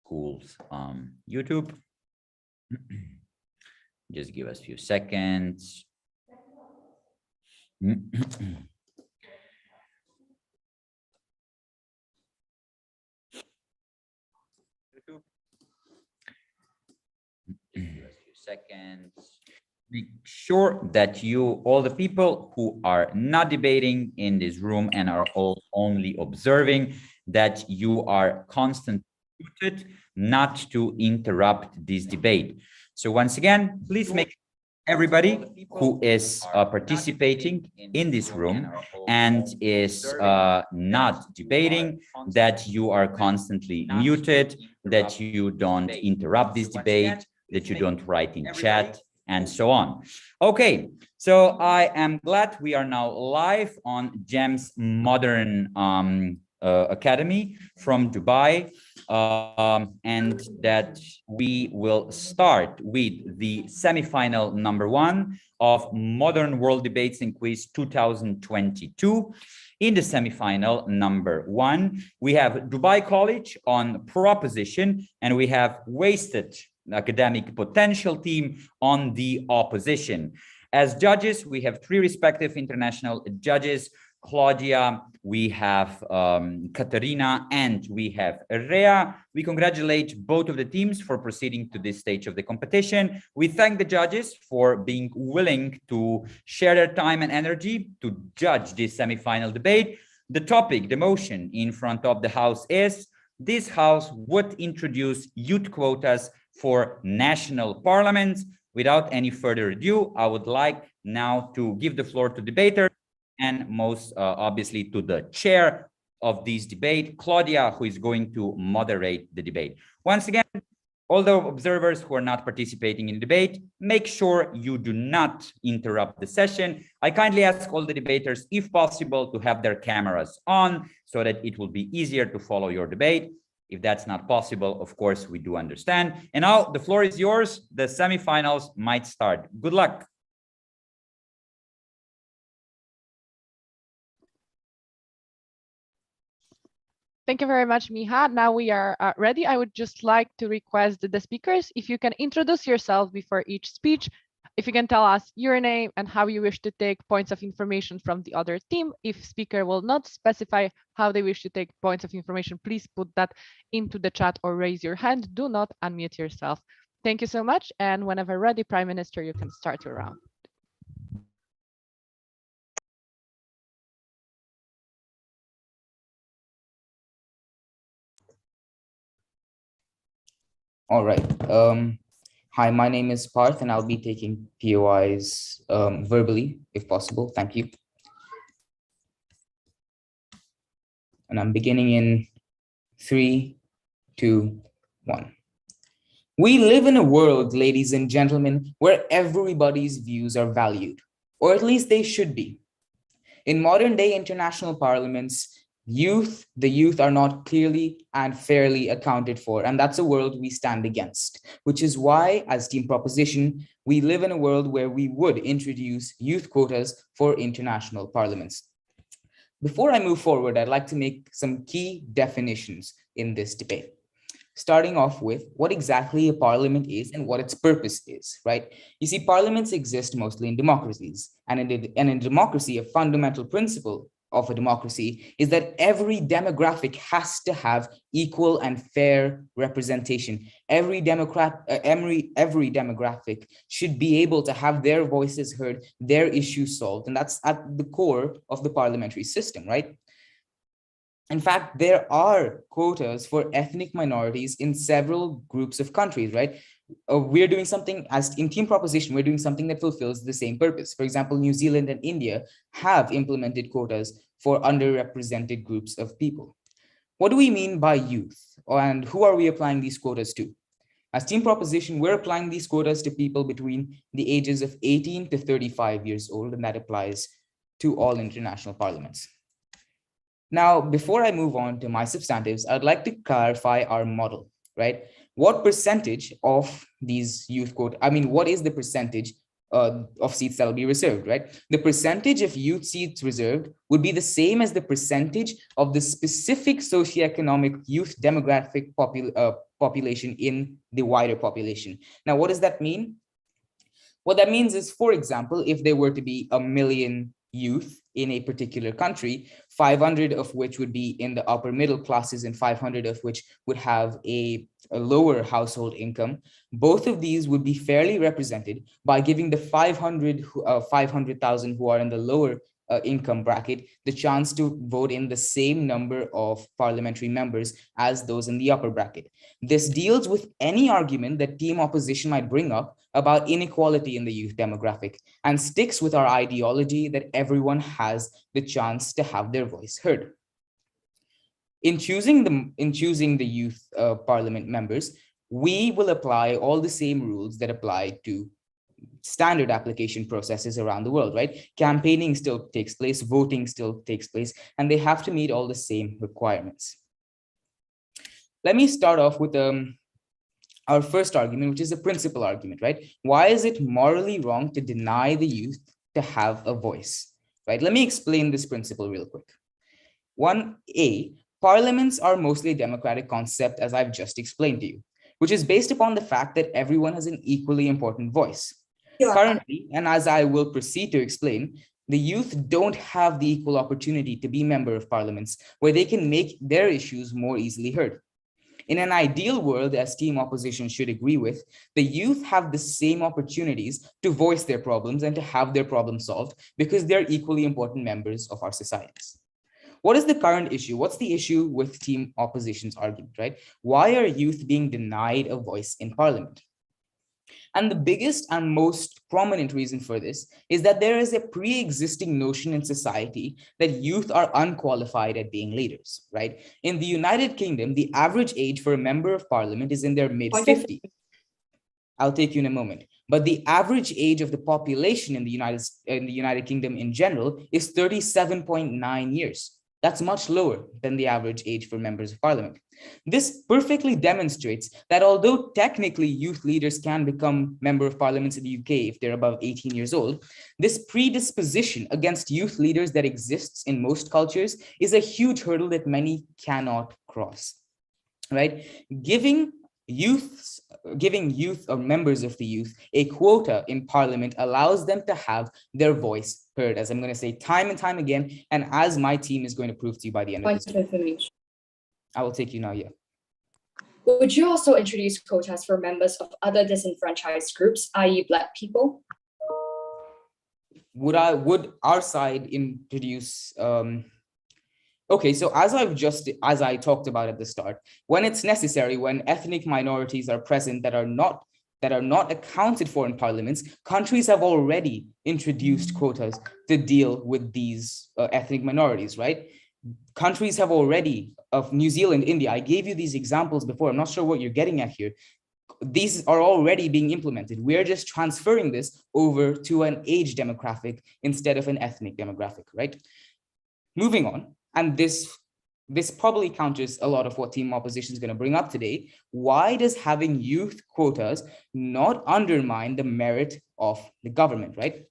schools YouTube. Just give us a few seconds. Make sure that you, all the people who are not debating in this room and are all only observing, that you are constantly muted, not to interrupt this debate. So once again, please make everybody who is participating in this room and is not debating, that you are constantly muted, that you don't interrupt this debate, that you don't write in chat, and so on. Okay, so I am glad we are now live on GEM's Modern Academy from Dubai, and that we will start with the semifinal number 1 of Modern World Debates and Quiz 2022. In the semifinal number 1, we have Dubai College on proposition, and we have Wasted Academic Potential team on the opposition. As judges, we have 3 respective international judges: Claudia, we have Katerina, and we have Rea. We congratulate both of the teams for proceeding to this stage of the competition. We thank the judges for being willing to share their time and energy to judge this semi-final debate. The topic, the motion in front of the House is: this House would introduce youth quotas for national parliaments. Without any further ado, I would like now to give the floor to debaters, and most obviously to the chair of this debate, Claudia, who is going to moderate the debate. Once again, all the observers who are not participating in the debate, make sure you do not interrupt the session. I kindly ask all the debaters, if possible, to have their cameras on so that it will be easier to follow your debate. If that's not possible, of course, we do understand. And now the floor is yours. The semifinals might start. Good luck. Thank you very much, Miha. Now we are ready. I would just like to request the speakers, if you can introduce yourself before each speech, if you can tell us your name and how you wish to take points of information from the other team. If speaker will not specify how they wish to take points of information, please put that into the chat or raise your hand. Do not unmute yourself. Thank you so much. And whenever ready, Prime Minister, you can start your round. All right. Hi, my name is Parth, and I'll be taking POIs verbally, if possible. Thank you. And I'm beginning in 3, 2, 1. We live in a world, ladies and gentlemen, where everybody's views are valued, or at least they should be. In modern day international parliaments, the youth are not clearly and fairly accounted for, and that's a world we stand against, which is why, as Team Proposition, we live in a world where we would introduce youth quotas for international parliaments. Before I move forward, I'd like to make some key definitions in this debate, starting off with what exactly a parliament is and what its purpose is, right? You see, parliaments exist mostly in democracies, and in democracy, a fundamental principle of a democracy is that every demographic has to have equal and fair representation. Every demographic should be able to have their voices heard, their issues solved, and that's at the core of the parliamentary system, right? In fact, there are quotas for ethnic minorities in several groups of countries, right? We're doing something, as in Team Proposition, we're doing something that fulfills the same purpose. For example, New Zealand and India have implemented quotas for underrepresented groups of people. What do we mean by youth, and who are we applying these quotas to? As Team Proposition, we're applying these quotas to people between the ages of 18 to 35 years old, and that applies to all international parliaments. Now, before I move on to my substantives, I'd like to clarify our model, right? What percentage of these youth quotas, what is the percentage of seats that will be reserved, right? The percentage of youth seats reserved would be the same as the percentage of the specific socioeconomic youth demographic population in the wider population. Now, what does that mean? What that means is, for example, if there were to be 1 million youth in a particular country, 500 of which would be in the upper middle classes and 500 of which would have a lower household income, both of these would be fairly represented by giving the 500,000 who are in the lower income bracket the chance to vote in the same number of parliamentary members as those in the upper bracket. This deals with any argument that team opposition might bring up about inequality in the youth demographic and sticks with our ideology that everyone has the chance to have their voice heard. In choosing the youth parliament members, we will apply all the same rules that apply to standard application processes around the world, right? Campaigning still takes place, voting still takes place, and they have to meet all the same requirements. Let me start off with our first argument, which is a principal argument, right? Why is it morally wrong to deny the youth to have a voice, right? Let me explain this principle real quick. 1A, parliaments are mostly a democratic concept, as I've just explained to you, which is based upon the fact that everyone has an equally important voice. Currently, and as I will proceed to explain, the youth don't have the equal opportunity to be member of parliaments where they can make their issues more easily heard. In an ideal world, as team opposition should agree with, the youth have the same opportunities to voice their problems and to have their problems solved because they're equally important members of our societies. What is the current issue? What's the issue with team opposition's argument, right? Why are youth being denied a voice in parliament? And the biggest and most prominent reason for this is that there is a pre-existing notion in society that youth are unqualified at being leaders, right? In the United Kingdom, the average age for a member of parliament is in their mid-50s. I'll take you in a moment. But the average age of the population in the United Kingdom in general is 37.9 years. That's much lower than the average age for members of parliament. This perfectly demonstrates that although technically youth leaders can become member of parliaments in the UK if they're above 18 years old, this predisposition against youth leaders that exists in most cultures is a huge hurdle that many cannot cross, right? Giving youth or members of the youth a quota in parliament allows them to have their voice heard, as I'm going to say time and time again, and as my team is going to prove to you by the end of this. Information. I will take you now, yeah. Would you also introduce quotas for members of other disenfranchised groups, i.e. Black people? Would our side introduce okay, so as I talked about at the start, when it's necessary, when ethnic minorities are present that are not accounted for in parliaments, countries have already introduced quotas to deal with these ethnic minorities, right? Countries have already, of New Zealand, India, I gave you these examples before, I'm not sure what you're getting at here. These are already being implemented. We're just transferring this over to an age demographic instead of an ethnic demographic, right? Moving on. And this probably counters a lot of what team opposition is going to bring up today. Why does having youth quotas not undermine the merit of the government, right?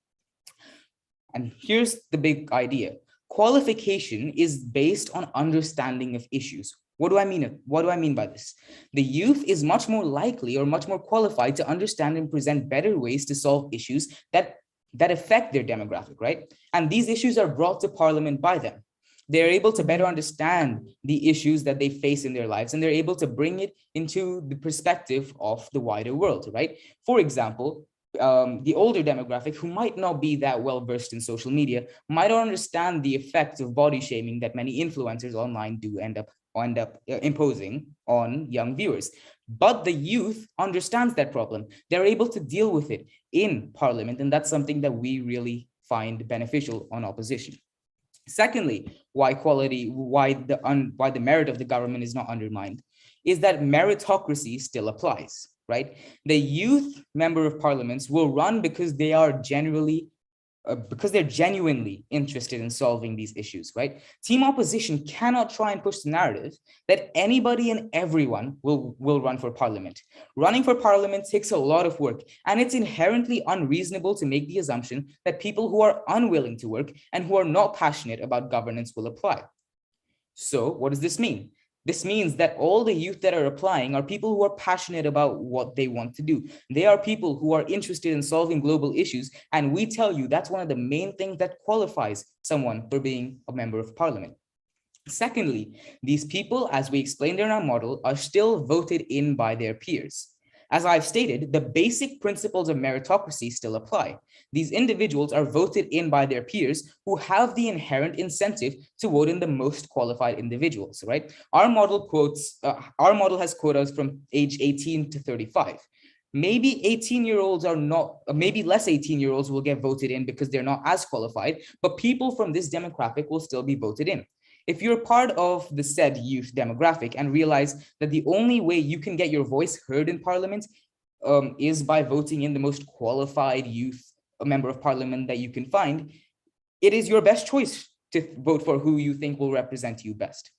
And here's the big idea. Qualification is based on understanding of issues. What do I mean? What do I mean by this? The youth is much more likely or much more qualified to understand and present better ways to solve issues that affect their demographic, right? And these issues are brought to parliament by them. They're able to better understand the issues that they face in their lives, and they're able to bring it into the perspective of the wider world, right? For example, the older demographic who might not be that well versed in social media might not understand the effects of body shaming that many influencers online do end up imposing on young viewers. But the youth understands that problem. They're able to deal with it in parliament, and that's something that we really find beneficial on opposition. Secondly, why the merit of the government is not undermined is that meritocracy still applies, right? The youth member of parliaments will run because they are generally because they're genuinely interested in solving these issues, right? Team opposition cannot try and push the narrative that anybody and everyone will run for parliament. Running for parliament takes a lot of work, and it's inherently unreasonable to make the assumption that people who are unwilling to work and who are not passionate about governance will apply. So what does this mean? This means that all the youth that are applying are people who are passionate about what they want to do. They are people who are interested in solving global issues. And we tell you that's one of the main things that qualifies someone for being a member of parliament. Secondly, these people, as we explained in our model, are still voted in by their peers. As I've stated, the basic principles of meritocracy still apply. These individuals are voted in by their peers who have the inherent incentive to vote in the most qualified individuals, right? Our model has quotas from age 18 to 35. Maybe 18-year-olds are not, maybe less 18-year-olds will get voted in because they're not as qualified, but people from this demographic will still be voted in. If you're part of the said youth demographic and realize that the only way you can get your voice heard in parliament is by voting in the most qualified youth member of parliament that you can find, it is your best choice to vote for who you think will represent you best.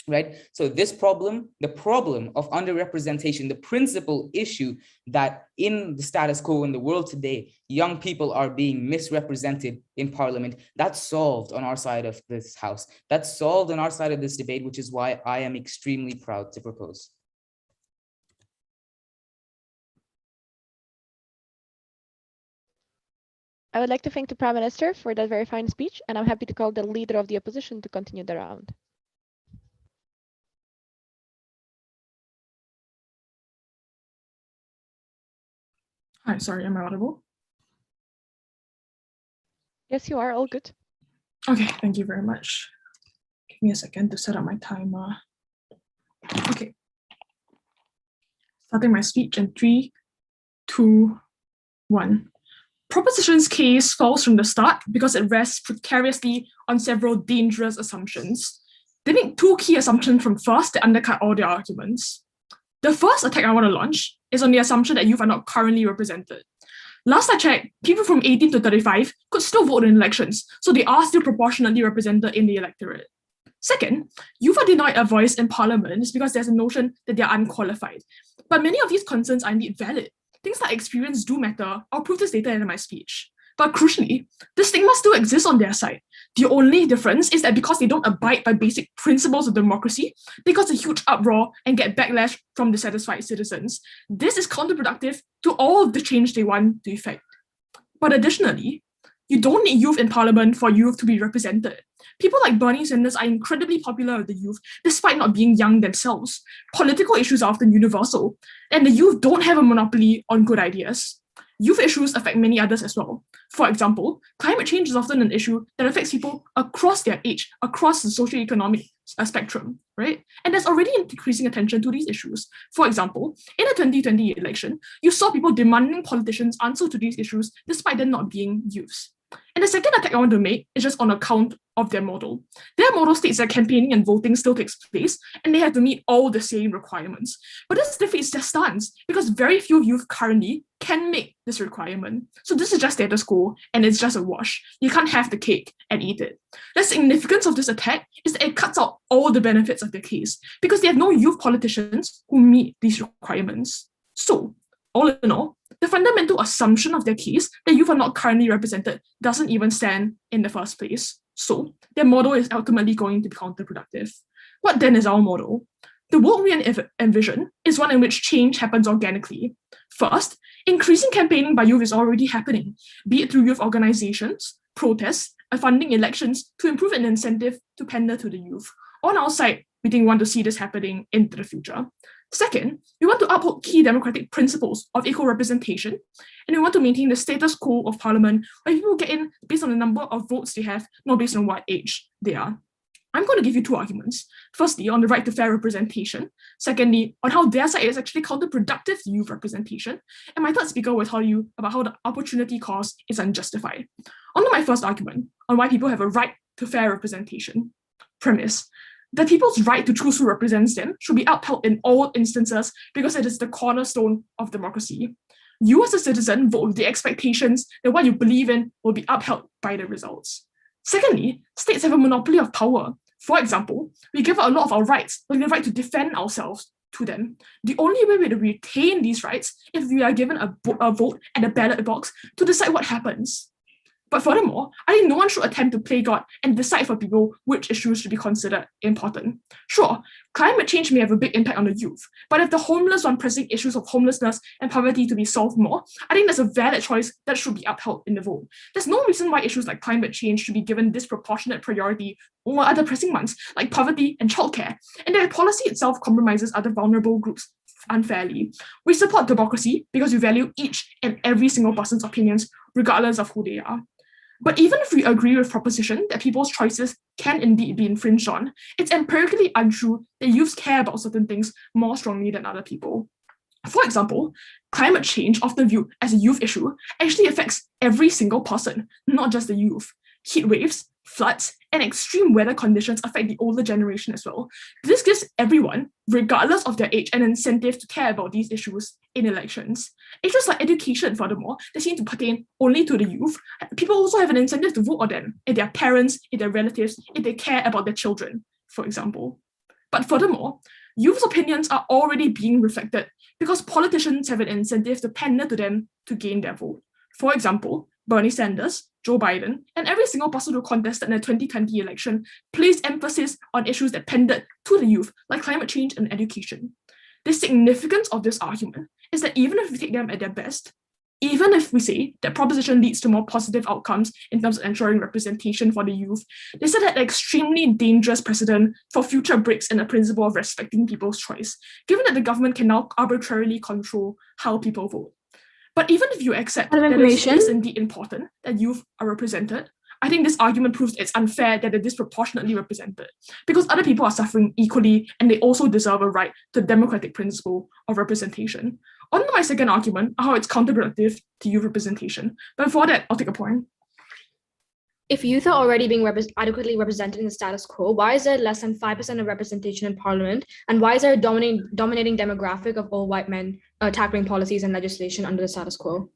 Right? So this problem, the problem of underrepresentation, the principal issue that in the status quo in the world today, young people are being misrepresented in parliament, that's solved on our side of this house. That's solved on our side of this debate, which is why I am extremely proud to propose. I would like to thank the Prime Minister for that very fine speech, and I'm happy to call the leader of the opposition to continue the round. Hi, sorry, am I audible? Yes, you are. All good. Okay, thank you very much. Give me a second to set up my timer. Okay. Starting my speech in 3, 2, 1. Proposition's case falls from the start because it rests precariously on several dangerous assumptions. They make two key assumptions from first that undercut all their arguments. The first attack I want to launch is on the assumption that youth are not currently represented. Last I checked, people from 18 to 35 could still vote in elections, so they are still proportionately represented in the electorate. Second, youth are denied a voice in parliament because there's a notion that they're unqualified. But many of these concerns are indeed valid. Things like experience do matter. I'll prove this later in my speech. But crucially, the stigma still exists on their side. The only difference is that because they don't abide by basic principles of democracy, they cause a huge uproar and get backlash from dissatisfied citizens. This is counterproductive to all of the change they want to effect. But additionally, you don't need youth in parliament for youth to be represented. People like Bernie Sanders are incredibly popular with the youth, despite not being young themselves. Political issues are often universal, and the youth don't have a monopoly on good ideas. Youth issues affect many others as well. For example, climate change is often an issue that affects people across their age, across the socioeconomic spectrum, right? And there's already increasing attention to these issues. For example, in the 2020 election, you saw people demanding politicians answer to these issues despite them not being youths. And the second attack I want to make is just on account of their model. Their model states that campaigning and voting still takes place, and they have to meet all the same requirements. But this defeats their stance, because very few youth currently can make this requirement. So this is just status quo, and it's just a wash. You can't have the cake and eat it. The significance of this attack is that it cuts out all the benefits of their case, because they have no youth politicians who meet these requirements. So, all in all, the fundamental assumption of their case that youth are not currently represented doesn't even stand in the first place. So their model is ultimately going to be counterproductive. What then is our model? The world we envision is one in which change happens organically. First, increasing campaigning by youth is already happening, be it through youth organizations, protests, and funding elections to improve an incentive to pander to the youth. On our side, we think we want to see this happening into the future. Second, we want to uphold key democratic principles of equal representation, and we want to maintain the status quo of parliament where people get in based on the number of votes they have, not based on what age they are. I'm going to give you two arguments. Firstly, on the right to fair representation. Secondly, on how their side is actually counterproductive to youth representation. And my third speaker will tell you about how the opportunity cost is unjustified. On to my first argument, on why people have a right to fair representation. Premise: that people's right to choose who represents them should be upheld in all instances because it is the cornerstone of democracy. You as a citizen vote with the expectations that what you believe in will be upheld by the results. Secondly, states have a monopoly of power. For example, we give out a lot of our rights, like the right to defend ourselves, to them. The only way we retain these rights is if we are given a vote at the ballot box to decide what happens. But furthermore, I think no one should attempt to play God and decide for people which issues should be considered important. Sure, climate change may have a big impact on the youth, but if the homeless want pressing issues of homelessness and poverty to be solved more, I think that's a valid choice that should be upheld in the vote. There's no reason why issues like climate change should be given disproportionate priority over other pressing ones like poverty and childcare, and their policy itself compromises other vulnerable groups unfairly. We support democracy because we value each and every single person's opinions, regardless of who they are. But even if we agree with proposition that people's choices can indeed be infringed on, it's empirically untrue that youths care about certain things more strongly than other people. For example, climate change, often viewed as a youth issue, actually affects every single person, not just the youth. Heat waves, floods, and extreme weather conditions affect the older generation as well. This gives everyone, regardless of their age, an incentive to care about these issues in elections. Issues like education, furthermore, that seem to pertain only to the youth, people also have an incentive to vote on them, if their parents, if their relatives, if they care about their children, for example. But furthermore, youth's opinions are already being reflected because politicians have an incentive to pander to them to gain their vote. For example, Bernie Sanders, Joe Biden, and every single person who contested in the 2020 election placed emphasis on issues that pandered to the youth, like climate change and education. The significance of this argument is that even if we take them at their best, even if we say that proposition leads to more positive outcomes in terms of ensuring representation for the youth, they set an extremely dangerous precedent for future breaks in the principle of respecting people's choice, given that the government can now arbitrarily control how people vote. But even if you accept that it is indeed important that youth are represented, I think this argument proves it's unfair that they're disproportionately represented because other people are suffering equally and they also deserve a right to the democratic principle of representation. On to my second argument, how it's counterproductive to youth representation. But before that, I'll take a point. If youth are already being adequately represented in the status quo, why is there less than 5% of representation in parliament? And why is there a dominating demographic of all white men tackling policies and legislation under the status quo?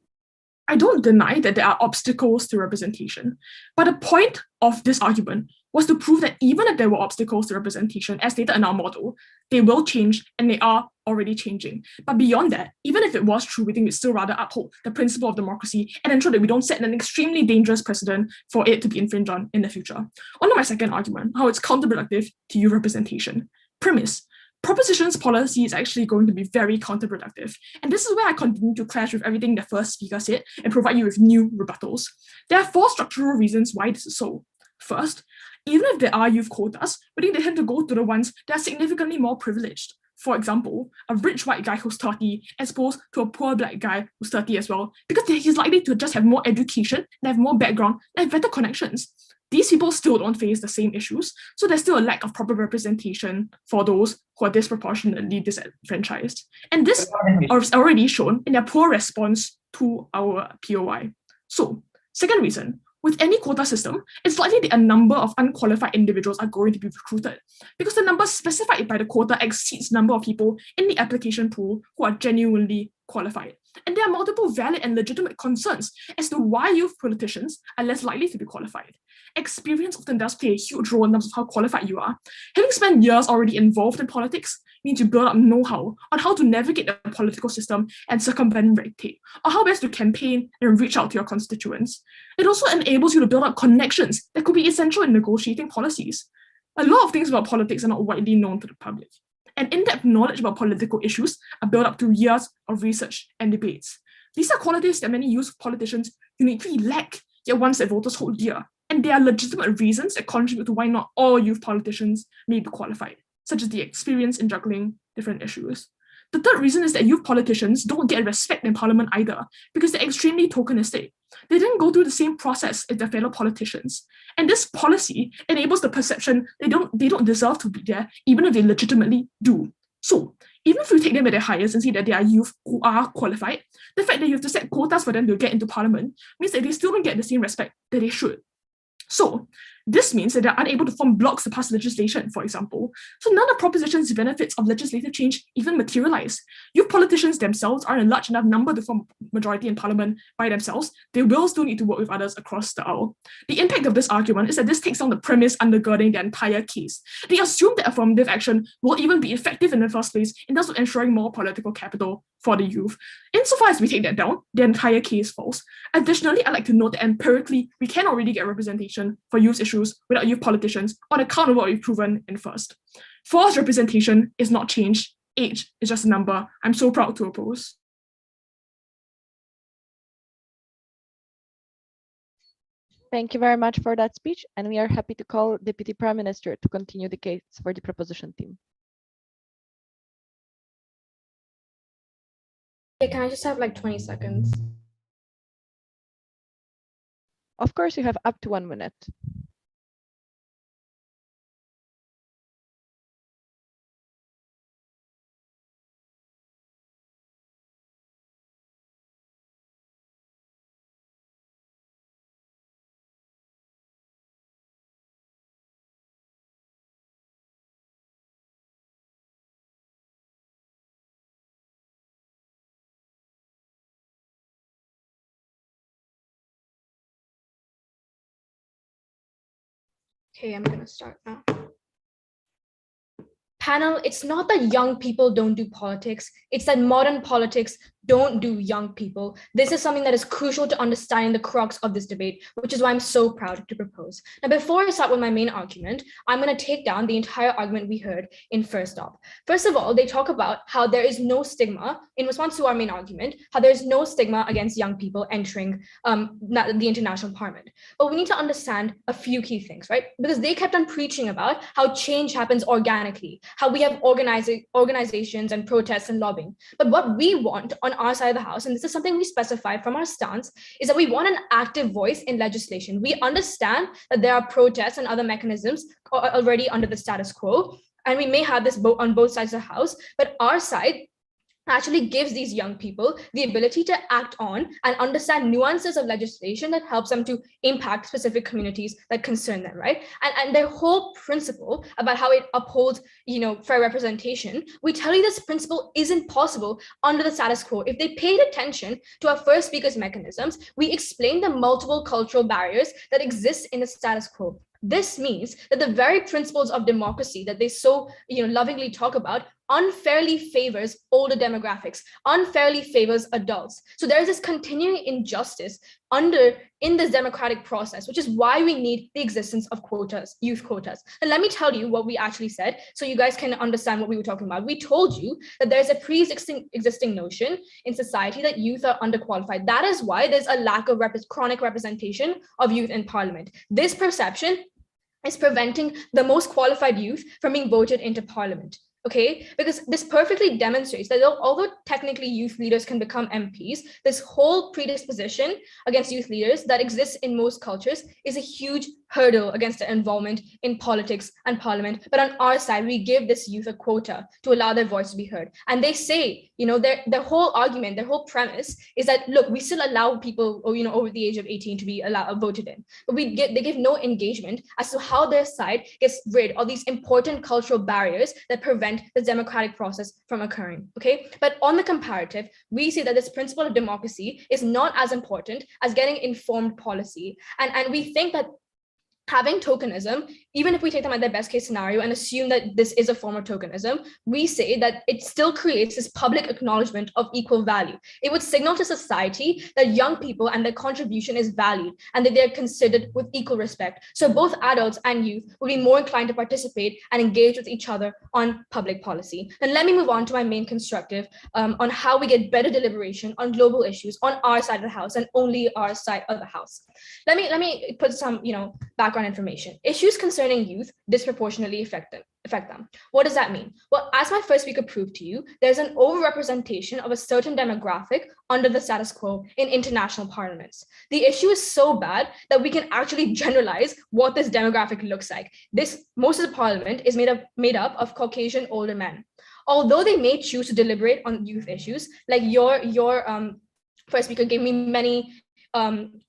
I don't deny that there are obstacles to representation, but the point of this argument was to prove that even if there were obstacles to representation, as stated in our model, they will change and they are already changing. But beyond that, even if it was true, we think we'd still rather uphold the principle of democracy and ensure that we don't set an extremely dangerous precedent for it to be infringed on in the future. On to my second argument, how it's counterproductive to youth representation. Premise: proposition's policy is actually going to be very counterproductive. And this is where I continue to clash with everything the first speaker said and provide you with new rebuttals. There are 4 structural reasons why this is so. First, even if there are youth quotas, we think they tend to go to the ones that are significantly more privileged. For example, a rich white guy who's 30 as opposed to a poor black guy who's 30 as well, because he's likely to just have more education, and have more background, and have better connections. These people still don't face the same issues, so there's still a lack of proper representation for those who are disproportionately disenfranchised. And this is already shown in their poor response to our POI. So, second reason, with any quota system, it's likely that a number of unqualified individuals are going to be recruited because the number specified by the quota exceeds the number of people in the application pool who are genuinely qualified. And there are multiple valid and legitimate concerns as to why youth politicians are less likely to be qualified. Experience often does play a huge role in terms of how qualified you are. Having spent years already involved in politics means you build up know-how on how to navigate the political system and circumvent red tape, or how best to campaign and reach out to your constituents. It also enables you to build up connections that could be essential in negotiating policies. A lot of things about politics are not widely known to the public, and in-depth knowledge about political issues are built up through years of research and debates. These are qualities that many youth politicians uniquely lack, yet ones that voters hold dear. And there are legitimate reasons that contribute to why not all youth politicians may be qualified, such as the experience in juggling different issues. The third reason is that youth politicians don't get respect in parliament either, because they're extremely tokenistic. They didn't go through the same process as their fellow politicians. And this policy enables the perception they don't deserve to be there, even if they legitimately do. So, even if we take them at their highest and see that they are youth who are qualified, the fact that you have to set quotas for them to get into parliament means that they still don't get the same respect that they should. So, This means that they're unable to form blocs to pass legislation, for example. So none of proposition's benefits of legislative change even materialize. Youth politicians themselves aren't a large enough number to form majority in parliament by themselves. They will still need to work with others across the aisle. The impact of this argument is that this takes down the premise undergirding the entire case. They assume that affirmative action will even be effective in the first place in terms of ensuring more political capital for the youth. Insofar as we take that down, the entire case falls. Additionally, I'd like to note that empirically, we can already get representation for youth issues without youth politicians on account of what we've proven in first. Forced representation is not change. Age is just a number. I'm so proud to oppose. Thank you very much for that speech, and we are happy to call Deputy Prime Minister to continue the case for the proposition team. Yeah, can I just have like 20 seconds? Of course, you have up to 1 minute. Okay, I'm gonna start now. Panel, it's not that young people don't do politics, it's that modern politics don't do young people. This is something that is crucial to understanding the crux of this debate, which is why I'm so proud to propose. Now, before I start with my main argument, I'm going to take down the entire argument we heard in first up. First of all, they talk about how there is no stigma, in response to our main argument, how there is no stigma against young people entering the international parliament. But we need to understand a few key things, right? Because they kept on preaching about how change happens organically, how we have organizations and protests and lobbying. But what we want on our side of the house, and this is something we specify from our stance, is that we want an active voice in legislation. We understand that there are protests and other mechanisms already under the status quo, and we may have this on both sides of the house, but our side actually gives these young people the ability to act on and understand nuances of legislation that helps them to impact specific communities that concern them, right? And their whole principle about how it upholds, fair representation, we tell you this principle isn't possible under the status quo. If they paid attention to our first speaker's mechanisms, we explain the multiple cultural barriers that exist in the status quo. This means that the very principles of democracy that they so lovingly talk about unfairly favors older demographics, unfairly favors adults. So there's this continuing injustice in this democratic process, which is why we need the existence of quotas, youth quotas. And let me tell you what we actually said so you guys can understand what we were talking about. We told you that there's a pre-existing notion in society that youth are underqualified. That is why there's a lack of chronic representation of youth in parliament. This perception is preventing the most qualified youth from being voted into parliament. Okay, because this perfectly demonstrates that although technically youth leaders can become MPs, this whole predisposition against youth leaders that exists in most cultures is a huge hurdle against their involvement in politics and parliament. But on our side, we give this youth a quota to allow their voice to be heard. And they say, their whole argument, their whole premise is that, look, we still allow people, over the age of 18 to be voted in. But they give no engagement as to how their side gets rid of these important cultural barriers that prevent the democratic process from occurring, okay? But on the comparative, we see that this principle of democracy is not as important as getting informed policy. And we think that having tokenism, even if we take them at their best case scenario and assume that this is a form of tokenism, we say that it still creates this public acknowledgement of equal value. It would signal to society that young people and their contribution is valued and that they're considered with equal respect. So both adults and youth will be more inclined to participate and engage with each other on public policy. And let me move on to my main constructive on how we get better deliberation on global issues on our side of the house and only our side of the house. Let me put some background information. Issues concerning youth disproportionately affect them. What does that mean? Well, as my first speaker proved to you, there's an overrepresentation of a certain demographic under the status quo in international parliaments. The issue is so bad that we can actually generalize what this demographic looks like. Most of the parliament is made up of Caucasian older men. Although they may choose to deliberate on youth issues, like your first speaker gave me many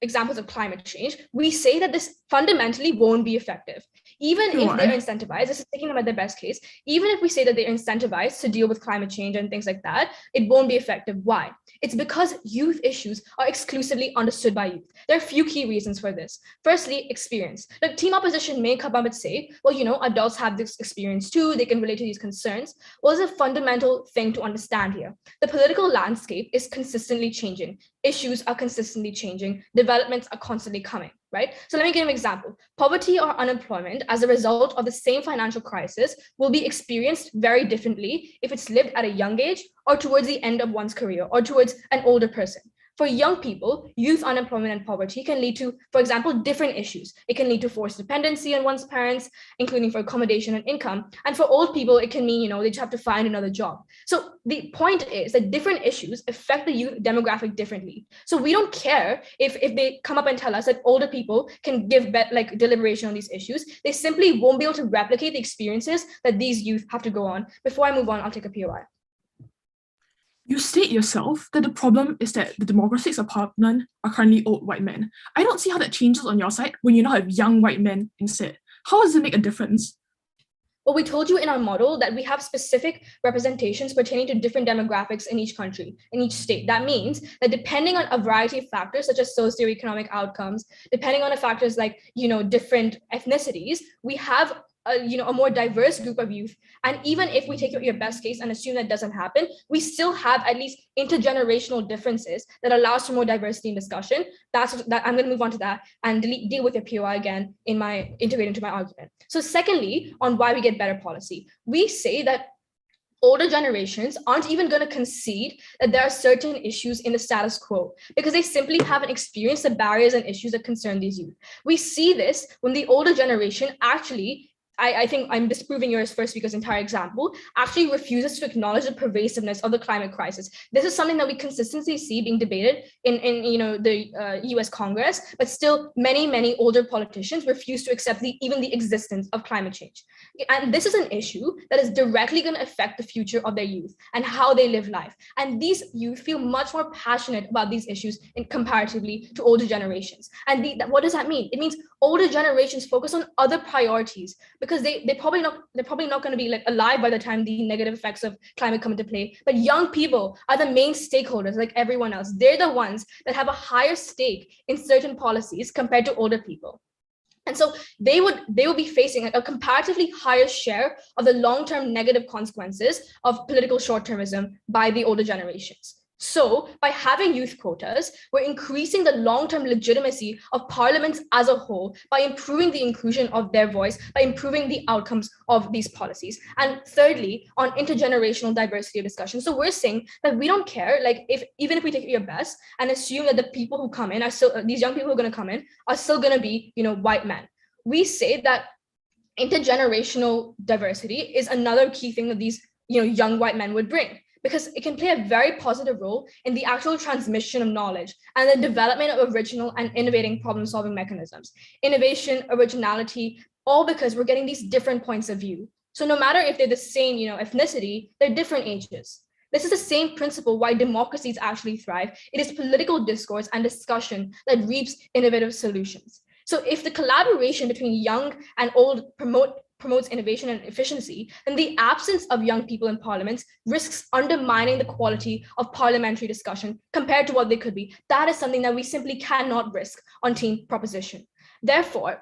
examples of climate change, we say that this fundamentally won't be effective. Even if they're incentivized, this is taking them at their best case, even if we say that they're incentivized to deal with climate change and things like that, it won't be effective. Why? It's because youth issues are exclusively understood by youth. There are a few key reasons for this. Firstly, experience. The team opposition may come up and say, well, you know, adults have this experience too, they can relate to these concerns. Well, there's a fundamental thing to understand here. The political landscape is consistently changing. Issues are consistently changing. Developments are constantly coming, right? So let me give an example. Poverty or unemployment as a result of the same financial crisis will be experienced very differently if it's lived at a young age or towards the end of one's career or towards an older person. For young people, youth unemployment and poverty can lead to, for example, different issues. It can lead to forced dependency on one's parents, including for accommodation and income. And for old people, it can mean, you know, they just have to find another job. So the point is that different issues affect the youth demographic differently. So we don't care if they come up and tell us that older people can give like deliberation on these issues. They simply won't be able to replicate the experiences that these youth have to go on. Before I move on, I'll take a POI. You state yourself that the problem is that the demographics of Parliament are currently old white men. I don't see how that changes on your side when you now have young white men instead. How does it make a difference? Well, we told you in our model that we have specific representations pertaining to different demographics in each country, in each state. That means that depending on a variety of factors, such as socioeconomic outcomes, depending on the factors like, you know, different ethnicities, we have a more diverse group of youth. And even if we take your best case and assume that doesn't happen, we still have at least intergenerational differences that allows for more diversity in discussion. That I'm going to move on to that and deal with your POI again integrate into my argument. So secondly, on why we get better policy, we say that older generations aren't even going to concede that there are certain issues in the status quo because they simply haven't experienced the barriers and issues that concern these youth. We see this when the older generation actually, I think I'm disproving your first speaker's entire example, actually refuses to acknowledge the pervasiveness of the climate crisis. This is something that we consistently see being debated in the US Congress, but still many older politicians refuse to accept even the existence of climate change. And this is an issue that is directly going to affect the future of their youth and how they live life. And these youth feel much more passionate about these issues comparatively to older generations. And what does that mean? It means older generations focus on other priorities because they're probably not going to be like alive by the time the negative effects of climate come into play. But young people are the main stakeholders, like everyone else. They're the ones that have a higher stake in certain policies compared to older people. And so they would be facing a comparatively higher share of the long-term negative consequences of political short-termism by the older generations. So by having youth quotas, we're increasing the long-term legitimacy of parliaments as a whole by improving the inclusion of their voice, by improving the outcomes of these policies. And thirdly, on intergenerational diversity of discussion. So we're saying that we don't care, like even if we take your best and assume that the people who come in are still, these young people who are going to come in are still going to be, white men. We say that intergenerational diversity is another key thing that these, young white men would bring, because it can play a very positive role in the actual transmission of knowledge and the development of original and innovating problem-solving mechanisms. Innovation, originality, all because we're getting these different points of view. So no matter if they're the same, ethnicity, they're different ages. This is the same principle why democracies actually thrive. It is political discourse and discussion that reaps innovative solutions. So if the collaboration between young and old promotes innovation and efficiency, then the absence of young people in parliaments risks undermining the quality of parliamentary discussion compared to what they could be. That is something that we simply cannot risk on team proposition. Therefore,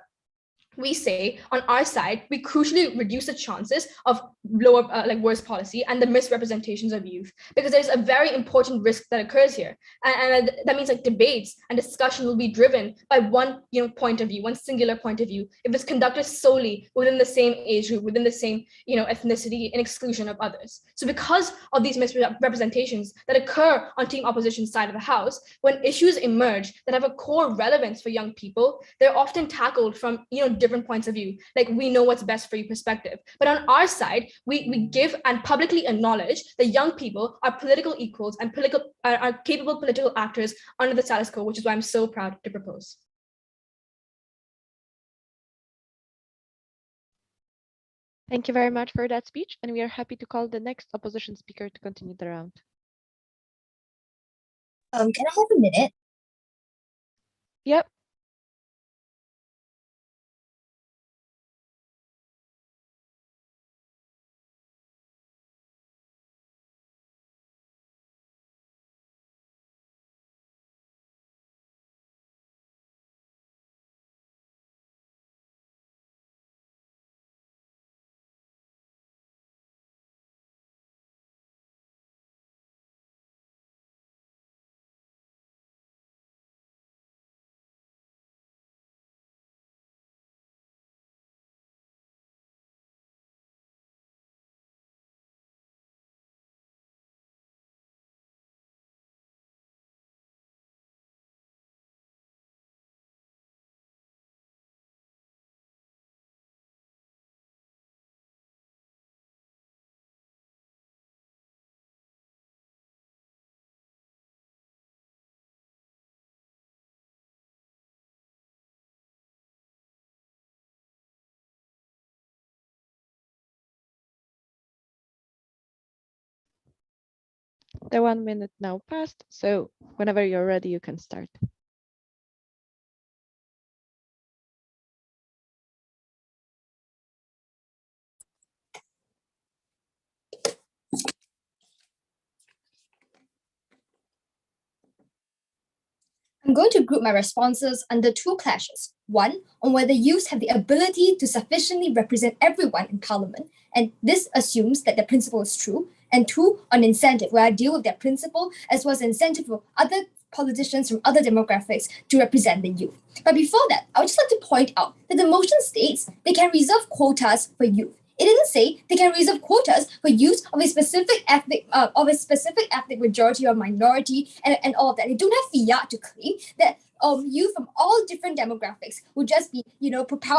we say on our side, we crucially reduce the chances of worse policy and the misrepresentations of youth, because there's a very important risk that occurs here. And that means like debates and discussion will be driven by one point of view, one singular point of view, if it's conducted solely within the same age group, within the same ethnicity, in exclusion of others. So because of these misrepresentations that occur on team opposition side of the house, when issues emerge that have a core relevance for young people, they're often tackled from different points of view, like we know what's best for you perspective. But on our side, we give and publicly acknowledge that young people are political equals and are capable political actors under the status quo, which is why I'm so proud to propose. Thank you very much for that speech, and we are happy to call the next opposition speaker to continue the round. Can I have a minute? Yep. The 1 minute now passed, so whenever you're ready, you can start. I'm going to group my responses under two clashes. One, on whether youths have the ability to sufficiently represent everyone in Parliament, and this assumes that the principle is true. And two, on incentive, where I deal with their principle as well as incentive for other politicians from other demographics to represent the youth. But before that, I would just like to point out that the motion states they can reserve quotas for youth. It didn't say they can reserve quotas for youth of a specific ethnic majority or minority and all of that. They don't have fiat to claim that youth from all different demographics would just be,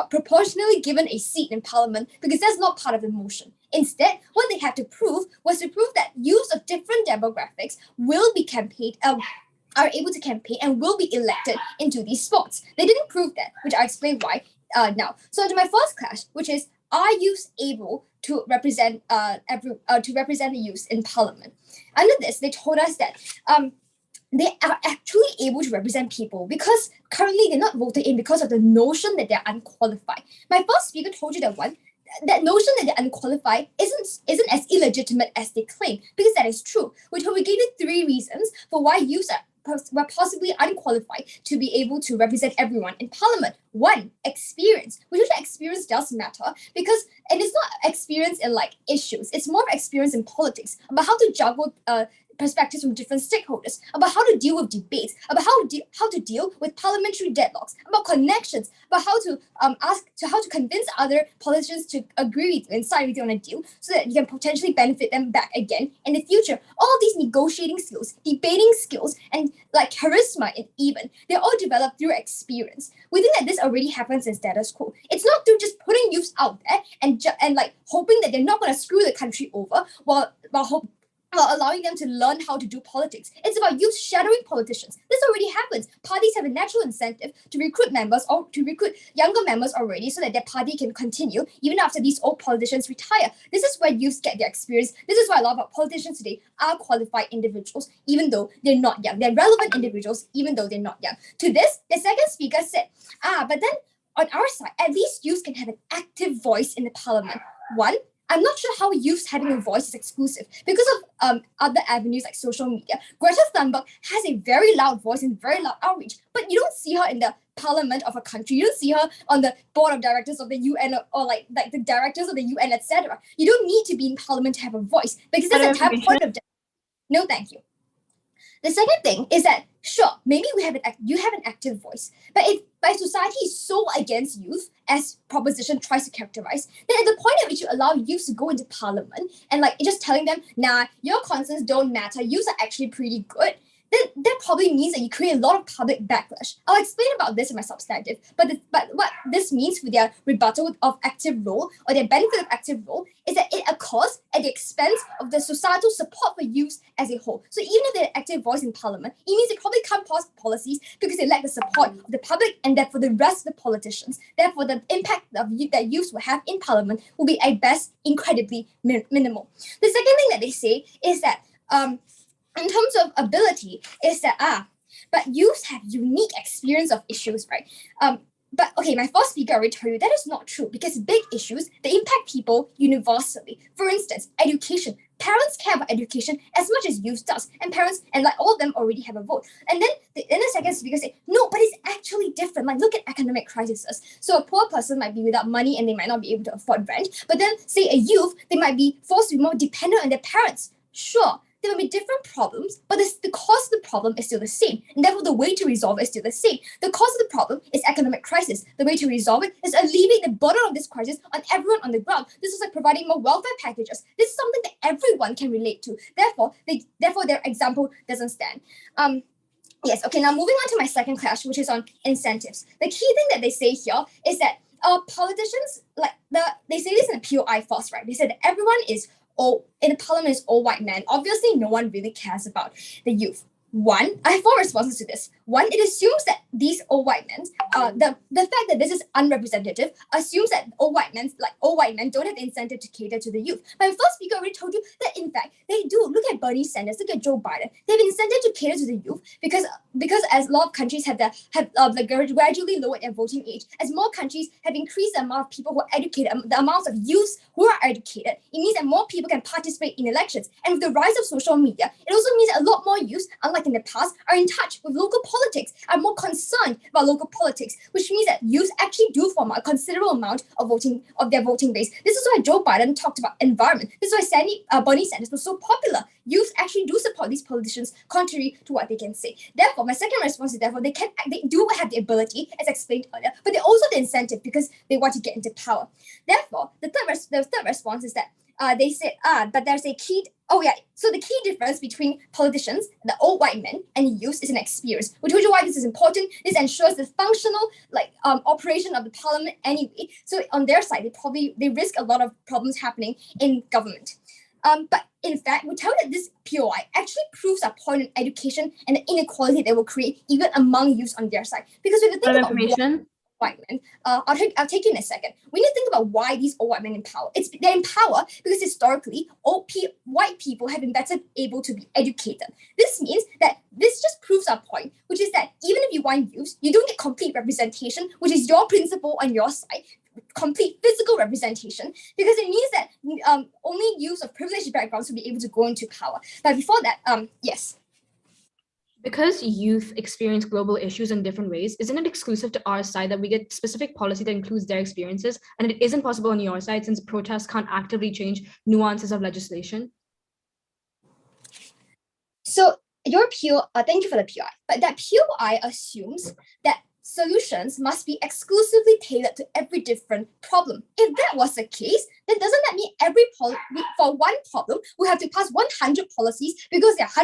proportionally given a seat in Parliament, because that's not part of the motion. Instead, what they had to prove was to prove that youths of different demographics will be are able to campaign and will be elected into these spots. They didn't prove that, which I explain why now. So to my first clash, which is, are youths able to represent the youths in Parliament? Under this, they told us that they are actually able to represent people because currently they're not voted in because of the notion that they're unqualified. My first speaker told you that notion that they're unqualified isn't as illegitimate as they claim, because that is true. We gave you three reasons for why youths were possibly unqualified to be able to represent everyone in Parliament. One, experience. We know that experience does matter because, and it's not experience in like issues, it's more experience in politics, about how to juggle perspectives from different stakeholders, about how to deal with debates, about how to deal with parliamentary deadlocks, about connections, about how to convince other politicians to agree with you and side with you on a deal so that you can potentially benefit them back again in the future. All of these negotiating skills, debating skills, and like charisma, and even they're all developed through experience. We think that this already happens in status quo. It's not through just putting youths out there and like hoping that they're not going to screw the country over while allowing them to learn how to do politics. It's about youth shadowing politicians. This already happens. Parties have a natural incentive to recruit members or to recruit younger members already so that their party can continue even after these old politicians retire. This is where youths get their experience. This is why a lot of our politicians today are qualified individuals, even though they're not young. They're relevant individuals, even though they're not young. To this, the second speaker said, but then on our side, at least youths can have an active voice in the Parliament. One, I'm not sure how youth having a voice is exclusive because of other avenues like social media. Greta Thunberg has a very loud voice and very loud outreach, but you don't see her in the parliament of a country. You don't see her on the board of directors of the UN or like the directors of the UN, etc. You don't need to be in parliament to have a voice because that's the entire point of. No, thank you. The second thing is that, sure, maybe you have an active voice, but if society is so against youth, as proposition tries to characterize, then at the point at which you allow youth to go into parliament and like just telling them, nah, your concerns don't matter, youths are actually pretty good, then that probably means that you create a lot of public backlash. I'll explain about this in my substantive, but what this means for their rebuttal of active role or their benefit of active role is that it occurs at the expense of the societal support for youth as a whole. So even if they're an active voice in parliament, it means they probably can't pass policies because they lack the support of the public and therefore the rest of the politicians. Therefore, the impact that youth will have in parliament will be at best incredibly minimal. The second thing that they say is that in terms of ability, is that but youth have unique experience of issues, right? But okay, my first speaker already told you that is not true because big issues, they impact people universally. For instance, education. Parents care about education as much as youth does, and parents, and like all of them already have a vote. And then the second speaker say, no, but it's actually different. Like look at economic crises. So a poor person might be without money and they might not be able to afford rent. But then say a youth, they might be forced to be more dependent on their parents. Sure, there will be different problems, but the cause of the problem is still the same. And therefore, the way to resolve it is still the same. The cause of the problem is economic crisis. The way to resolve it is alleviate the burden of this crisis on everyone on the ground. This is like providing more welfare packages. This is something that everyone can relate to. Therefore, their example doesn't stand. Yes, okay, now moving on to my second clash, which is on incentives. The key thing that they say here is that politicians, they say this in the POI first, right? They said that everyone is in the parliament is all white men. Obviously, no one really cares about the youth. One, I have four responses to this. One, it assumes that these all white men, the fact that this is unrepresentative assumes that all white men don't have the incentive to cater to the youth. My first speaker already told you that in fact they do. Look at Bernie Sanders, look at Joe Biden. They have incentive to cater to the youth because as a lot of countries have gradually lowered their voting age, as more countries have increased the amount of people who are educated, the amount of youths who are educated, it means that more people can participate in elections. And with the rise of social media, it also means that a lot more youths, unlike in the past, are in touch with local politics, are more concerned about local politics, which means that youth actually do form a considerable amount of their voting base. This is why Joe Biden talked about environment. This is why Bernie Sanders was so popular. Youth actually do support these politicians, contrary to what they can say. Therefore, my second response is therefore they do have the ability, as explained earlier, but they also the incentive because they want to get into power. Therefore, the third response is that they said, but there's a key. Oh yeah, so the key difference between politicians, the old white men, and youth is an experience. We told you why this is important. This ensures the functional operation of the parliament anyway. So on their side, they risk a lot of problems happening in government. But in fact, we tell that this POI actually proves our point on education and the inequality they will create even among youth on their side. Because if you think about information. White men, I'll take you in a second. We need to think about why these old white men in power. They're in power because historically, white people have been better able to be educated. This means that this just proves our point, which is that even if you want youth, you don't get complete representation, which is your principle on your side, complete physical representation, because it means that only youth of privileged backgrounds will be able to go into power. But before that, yes. Because youth experience global issues in different ways, isn't it exclusive to our side that we get specific policy that includes their experiences, and it isn't possible on your side since protests can't actively change nuances of legislation? So your POI, thank you for the POI, but that POI assumes that solutions must be exclusively tailored to every different problem. If that was the case, then doesn't that mean for one problem we have to pass 100 policies because there are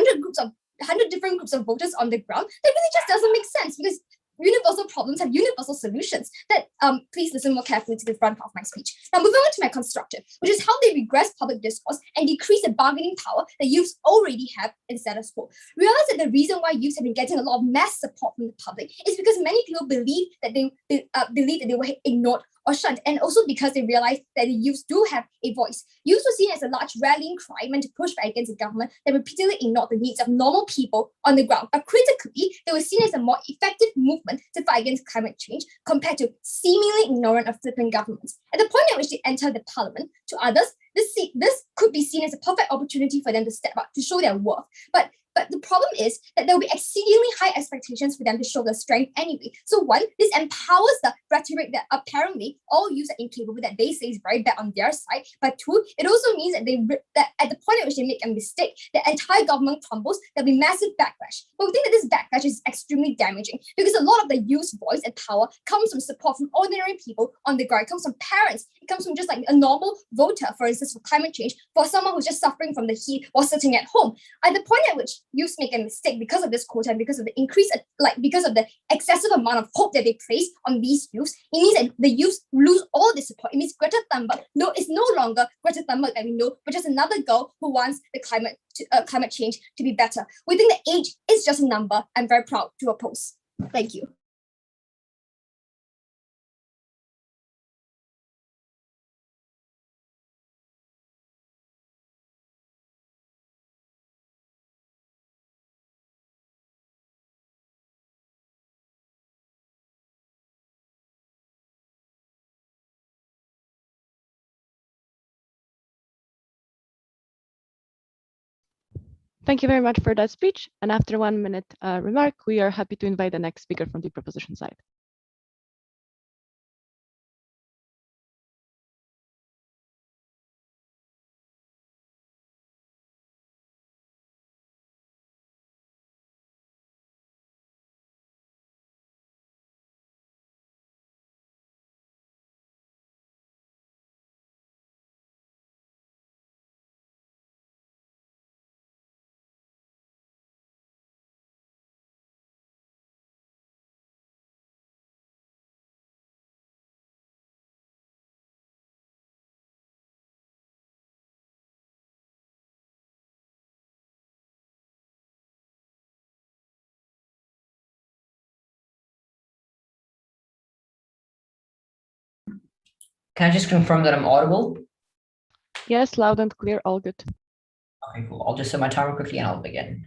100 different groups of voters on the ground? That really just doesn't make sense because universal problems have universal solutions. That please listen more carefully to the front part of my speech. Now moving on to my constructive, which is how they regress public discourse and decrease the bargaining power that youths already have in status quo. Realize that the reason why youths have been getting a lot of mass support from the public is because many people believe that they were ignored or shunned, and also because they realized that the youths do have a voice. Youths were seen as a large rallying cry meant to push back against the government that repeatedly ignored the needs of normal people on the ground. But critically, they were seen as a more effective movement to fight against climate change compared to seemingly ignorant of flipping governments. At the point at which they enter the parliament, to others, this could be seen as a perfect opportunity for them to step up, to show their worth. But the problem is that there will be exceedingly high expectations for them to show their strength anyway. So one, this empowers the rhetoric that apparently all youths are incapable, that they say is very bad on their side. But two, it also means that at the point at which they make a mistake, the entire government crumbles, there'll be massive backlash. But we think that this backlash is extremely damaging because a lot of the youth's voice and power comes from support from ordinary people on the ground. It comes from parents. It comes from just like a normal voter, for instance, for climate change, for someone who's just suffering from the heat while sitting at home. At the point at which youths make a mistake because of this quota and because of the increase, because of the excessive amount of hope that they place on these youths, it means that the youths lose all this support. It means Greta Thunberg, it's no longer Greta Thunberg that we know, but just another girl who wants the climate change to be better. We think that age is just a number. I'm very proud to oppose. Thank you. Thank you very much for that speech. And after 1 minute remark, we are happy to invite the next speaker from the proposition side. Can I just confirm that I'm audible? Yes, loud and clear, all good. Okay, cool. I'll just set my timer quickly and I'll begin.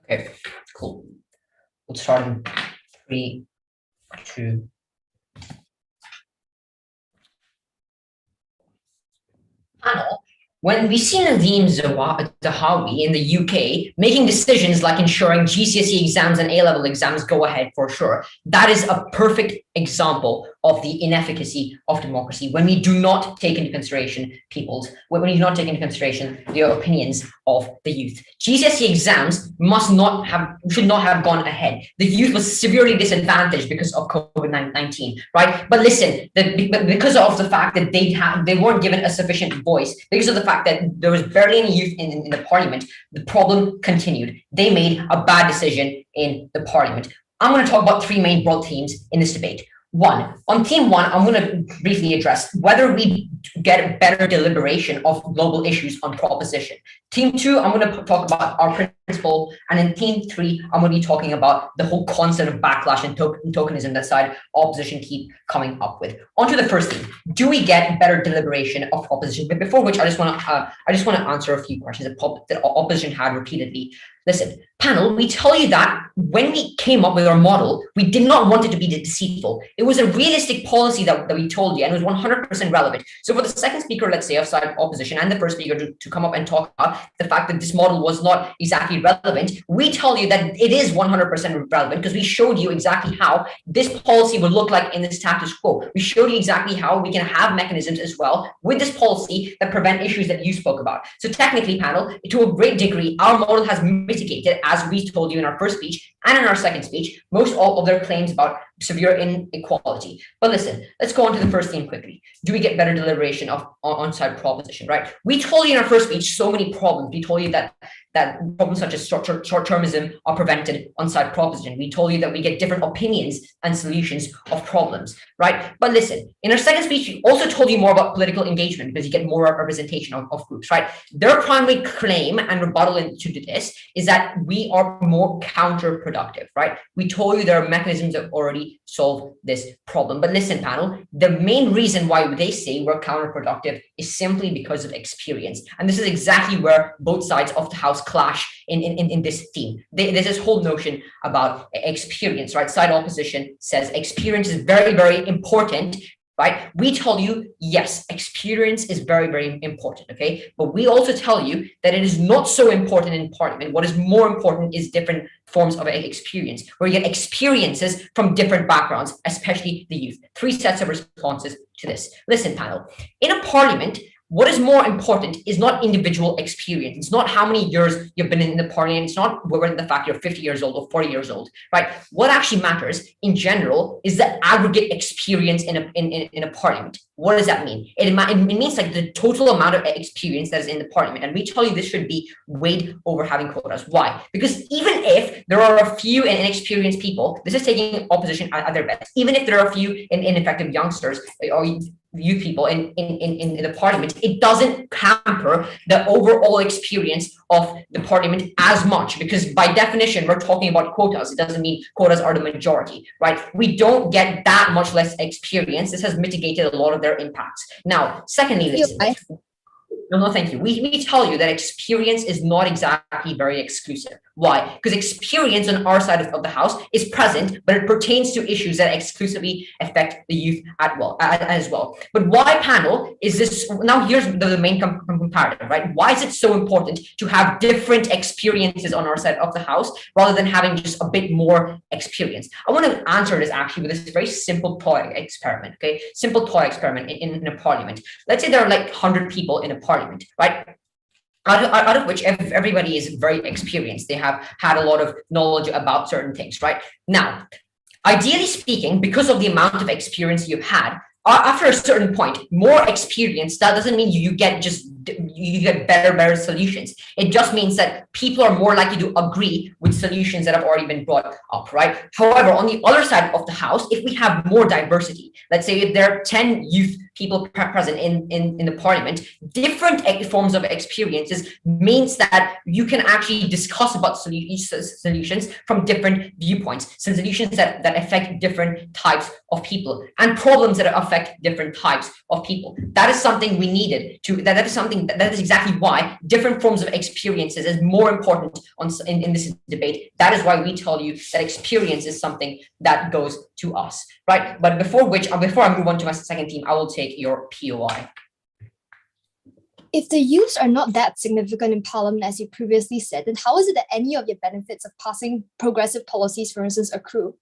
Okay, cool. We'll start in 3, 2. Panel. When we see Nadeem Zahawi in the UK making decisions like ensuring GCSE exams and A-level exams go ahead for sure, that is a perfect example of the inefficacy of democracy when we do not take into consideration when we do not take into consideration the opinions of the youth. GCSE exams should not have gone ahead. The youth was severely disadvantaged because of COVID-19, right? But listen, because of the fact that they weren't given a sufficient voice, because of the fact that there was barely any youth in the parliament, the problem continued. They made a bad decision in the parliament. I'm going to talk about 3 main broad themes in this debate. On theme 1, I'm going to briefly address whether we get better deliberation of global issues on proposition. Theme 2, I'm going to talk about our principle, and in theme 3, I'm going to be talking about the whole concept of backlash and tokenism that side opposition keep coming up with. On to the first theme: do we get better deliberation of proposition? But before which, I just want to answer a few questions that opposition had repeatedly. Listen, panel, we tell you that when we came up with our model, we did not want it to be deceitful. It was a realistic policy that we told you, and it was 100% relevant. So for the second speaker, let's say, of side opposition, and the first speaker to come up and talk about the fact that this model was not exactly relevant, we tell you that it is 100% relevant because we showed you exactly how this policy would look like in the status quo. We showed you exactly how we can have mechanisms as well with this policy that prevent issues that you spoke about. So technically, panel, to a great degree, our model has mitigated, as we told you in our first speech and in our second speech, most all of their claims about severe inequality. But listen, let's go on to the first theme quickly. Do we get better deliberation of on-side proposition, right? We told you in our first speech so many problems. We told you that problems such as short-termism are prevented on-side proposition. We told you that we get different opinions and solutions of problems, right? But listen, in our second speech, we also told you more about political engagement because you get more representation of groups, right? Their primary claim and rebuttal to this is that we are more counterproductive, right? We told you there are mechanisms that already solve this problem. But listen, panel, the main reason why they say we're counterproductive is simply because of experience. And this is exactly where both sides of the house clash in this theme. There's this whole notion about experience, right? Side opposition says experience is very, very important, right? We tell you, yes, experience is very, very important, okay? But we also tell you that it is not so important in parliament. What is more important is different forms of experience, where you get experiences from different backgrounds, especially the youth. 3 sets of responses to this. Listen, panel, in a parliament, what is more important is not individual experience. It's not how many years you've been in the parliament. It's not whether the fact you're 50 years old or 40 years old, right? What actually matters in general is the aggregate experience in a parliament. What does that mean? It means like the total amount of experience that is in the parliament. And we tell you this should be weighed over having quotas. Why? Because even if there are a few inexperienced people, this is taking opposition at their best. Even if there are a few ineffective youngsters or youth people in the parliament, it doesn't hamper the overall experience of the parliament as much, because by definition, we're talking about quotas. It doesn't mean quotas are the majority, right? We don't get that much less experience. This has mitigated a lot of their impacts. Now, secondly, listen. No, thank you. We tell you that experience is not exactly very exclusive. Why? Because experience on our side of the house is present, but it pertains to issues that exclusively affect the youth as well. But why, panel, is this? Now, here's the main comparative, right? Why is it so important to have different experiences on our side of the house rather than having just a bit more experience? I want to answer this actually with this very simple toy experiment, okay? Simple toy experiment in a parliament. Let's say there are like 100 people in a parliament, right? Out of which everybody is very experienced. They have had a lot of knowledge about certain things, right? Now, ideally speaking, because of the amount of experience you've had, after a certain point, more experience, that doesn't mean you get better solutions. It just means that people are more likely to agree with solutions that have already been brought up, right? However, on the other side of the house, if we have more diversity, let's say if there are 10 youth people present in the parliament, different forms of experiences means that you can actually discuss about solutions from different viewpoints, solutions that affect different types of people, and problems that affect different types of people. That is something we needed to, that is exactly why different forms of experiences is more important in this debate. That is why we tell you that experience is something that goes to us, right? But before I move on to my second theme, I will take your POI. If the youths are not that significant in Parliament, as you previously said, then how is it that any of your benefits of passing progressive policies, for instance, accrue?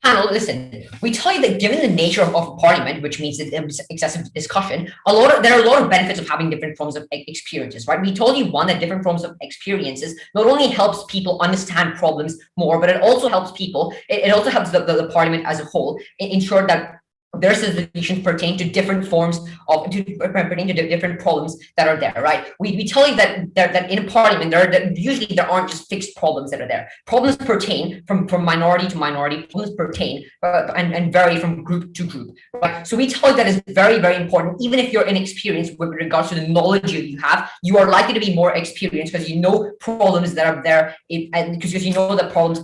Panel, listen, we tell you that given the nature of Parliament, which means that there's excessive discussion, there are a lot of benefits of having different forms of experiences, right? We told you, one, that different forms of experiences not only helps people understand problems more, but it also helps people, it also helps the Parliament as a whole ensure that their solutions pertain to different forms of pertain to different problems that are there, right? We tell you that in a parliament usually there aren't just fixed problems that are there. Problems pertain from minority to minority. Problems pertain and vary from group to group, right? So we tell you that is very, very important. Even if you're inexperienced with regards to the knowledge you have, you are likely to be more experienced because you know problems that are there, and because you know that problems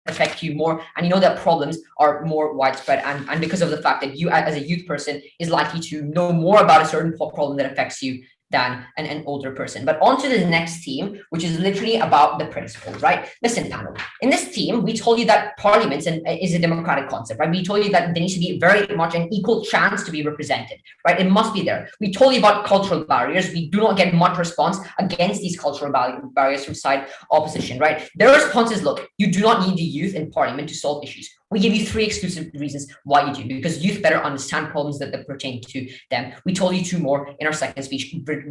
affect you more, and you know that problems are more widespread, and because of the fact that you as a youth person is likely to know more about a certain problem that affects you than an older person. But on to the next theme, which is literally about the principles, right? Listen, panel, in this theme, we told you that parliaments is a democratic concept, right? We told you that there needs to be very much an equal chance to be represented, right? It must be there. We told you about cultural barriers. We do not get much response against these cultural barriers from side opposition, right? Their response is, look, you do not need the youth in parliament to solve issues. We give you 3 exclusive reasons why you do, because youth better understand problems that pertain to them. We told you 2 more in our second speech with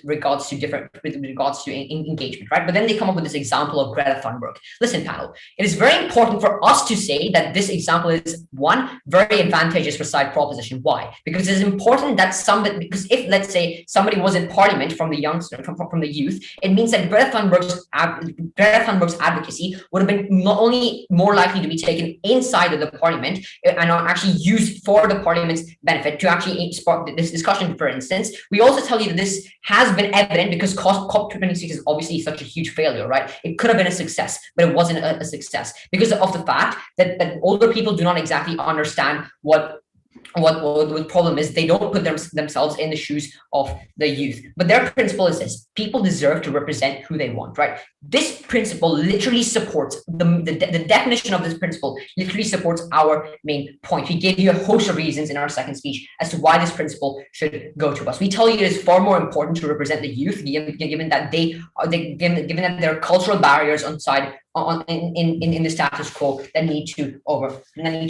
regards to engagement, right? But then they come up with this example of Greta Thunberg. Listen, panel, it is very important for us to say that this example is, 1, very advantageous for side proposition. Why? Because it is important that because if, let's say, somebody was in parliament from the youngster, from the youth, it means that Greta Thunberg's advocacy would have been not only more likely to be taken inside of the parliament and are actually used for the parliament's benefit to actually spark this discussion. For instance, we also tell you that this has been evident because COP26 is obviously such a huge failure, right? It could have been a success, but it wasn't a success because of the fact that older people do not exactly understand what the problem is. They don't put themselves in the shoes of the youth. But their principle is this: people deserve to represent who they want, right? This principle literally supports the definition of this principle literally supports our main point. We gave you a host of reasons in our second speech as to why this principle should go to us. We tell you it is far more important to represent the youth, given that given that there are cultural barriers in the status quo that need to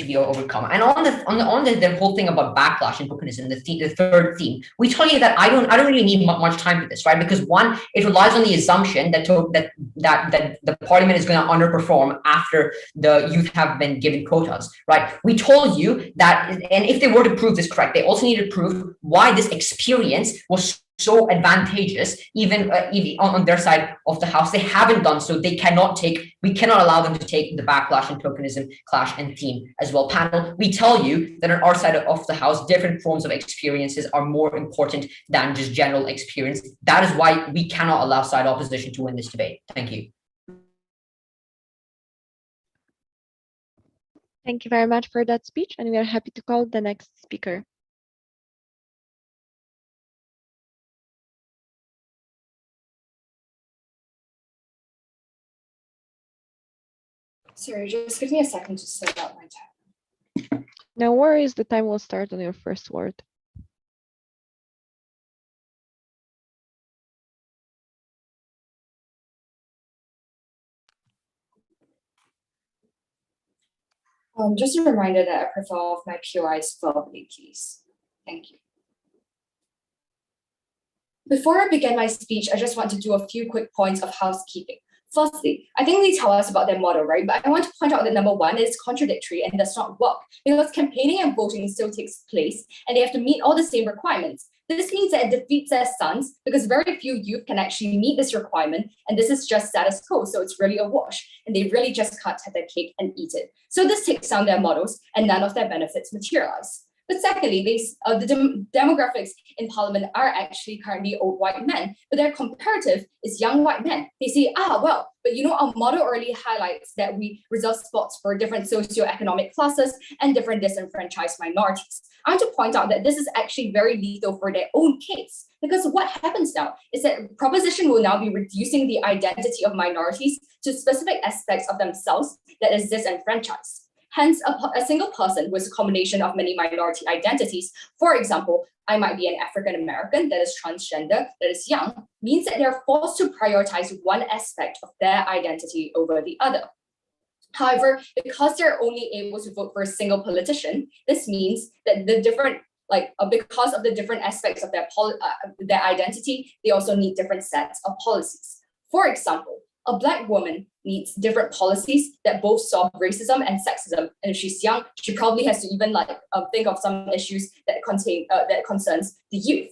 be overcome. And on the whole thing about backlash and tokenism, the third theme, we tell you that I don't really need much time for this, right? Because 1, it relies on the assumption that the parliament is going to underperform after the youth have been given quotas, right? We told you that, and if they were to prove this correct, they also need to prove why this experience was so advantageous, even on their side of the house. They haven't done so. We cannot allow them to take the backlash and tokenism clash and theme as well. Panel, we tell you that on our side of the house, different forms of experiences are more important than just general experience. That is why we cannot allow side opposition to win this debate. Thank you. Thank you very much for that speech, and we are happy to call the next speaker. Sorry, just give me a second to set up my tab. No worries, the time will start on your first word. Just a reminder that I prefer off my POIs verbally, please. Thank you. Before I begin my speech, I just want to do a few quick points of housekeeping. Firstly, I think they tell us about their model, right? But I want to point out that number one is contradictory and does not work because campaigning and voting still takes place and they have to meet all the same requirements. This means that it defeats their sons because very few youth can actually meet this requirement, and this is just status quo, so it's really a wash, and they really just can't have their cake and eat it. So this takes down their models, and none of their benefits materialize. But secondly, the demographics in parliament are actually currently old white men, but their comparative is young white men. They say, well, but our model already highlights that we reserve spots for different socioeconomic classes and different disenfranchised minorities. I want to point out that this is actually very lethal for their own case, because what happens now is that proposition will now be reducing the identity of minorities to specific aspects of themselves that is disenfranchised. Hence, a single person with a combination of many minority identities, for example, I might be an African American that is transgender, that is young, means that they're forced to prioritize one aspect of their identity over the other. However, because they're only able to vote for a single politician, this means that because of the different aspects of their identity, they also need different sets of policies. For example, a Black woman needs different policies that both solve racism and sexism. And if she's young, she probably has to even think of some issues that concerns the youth.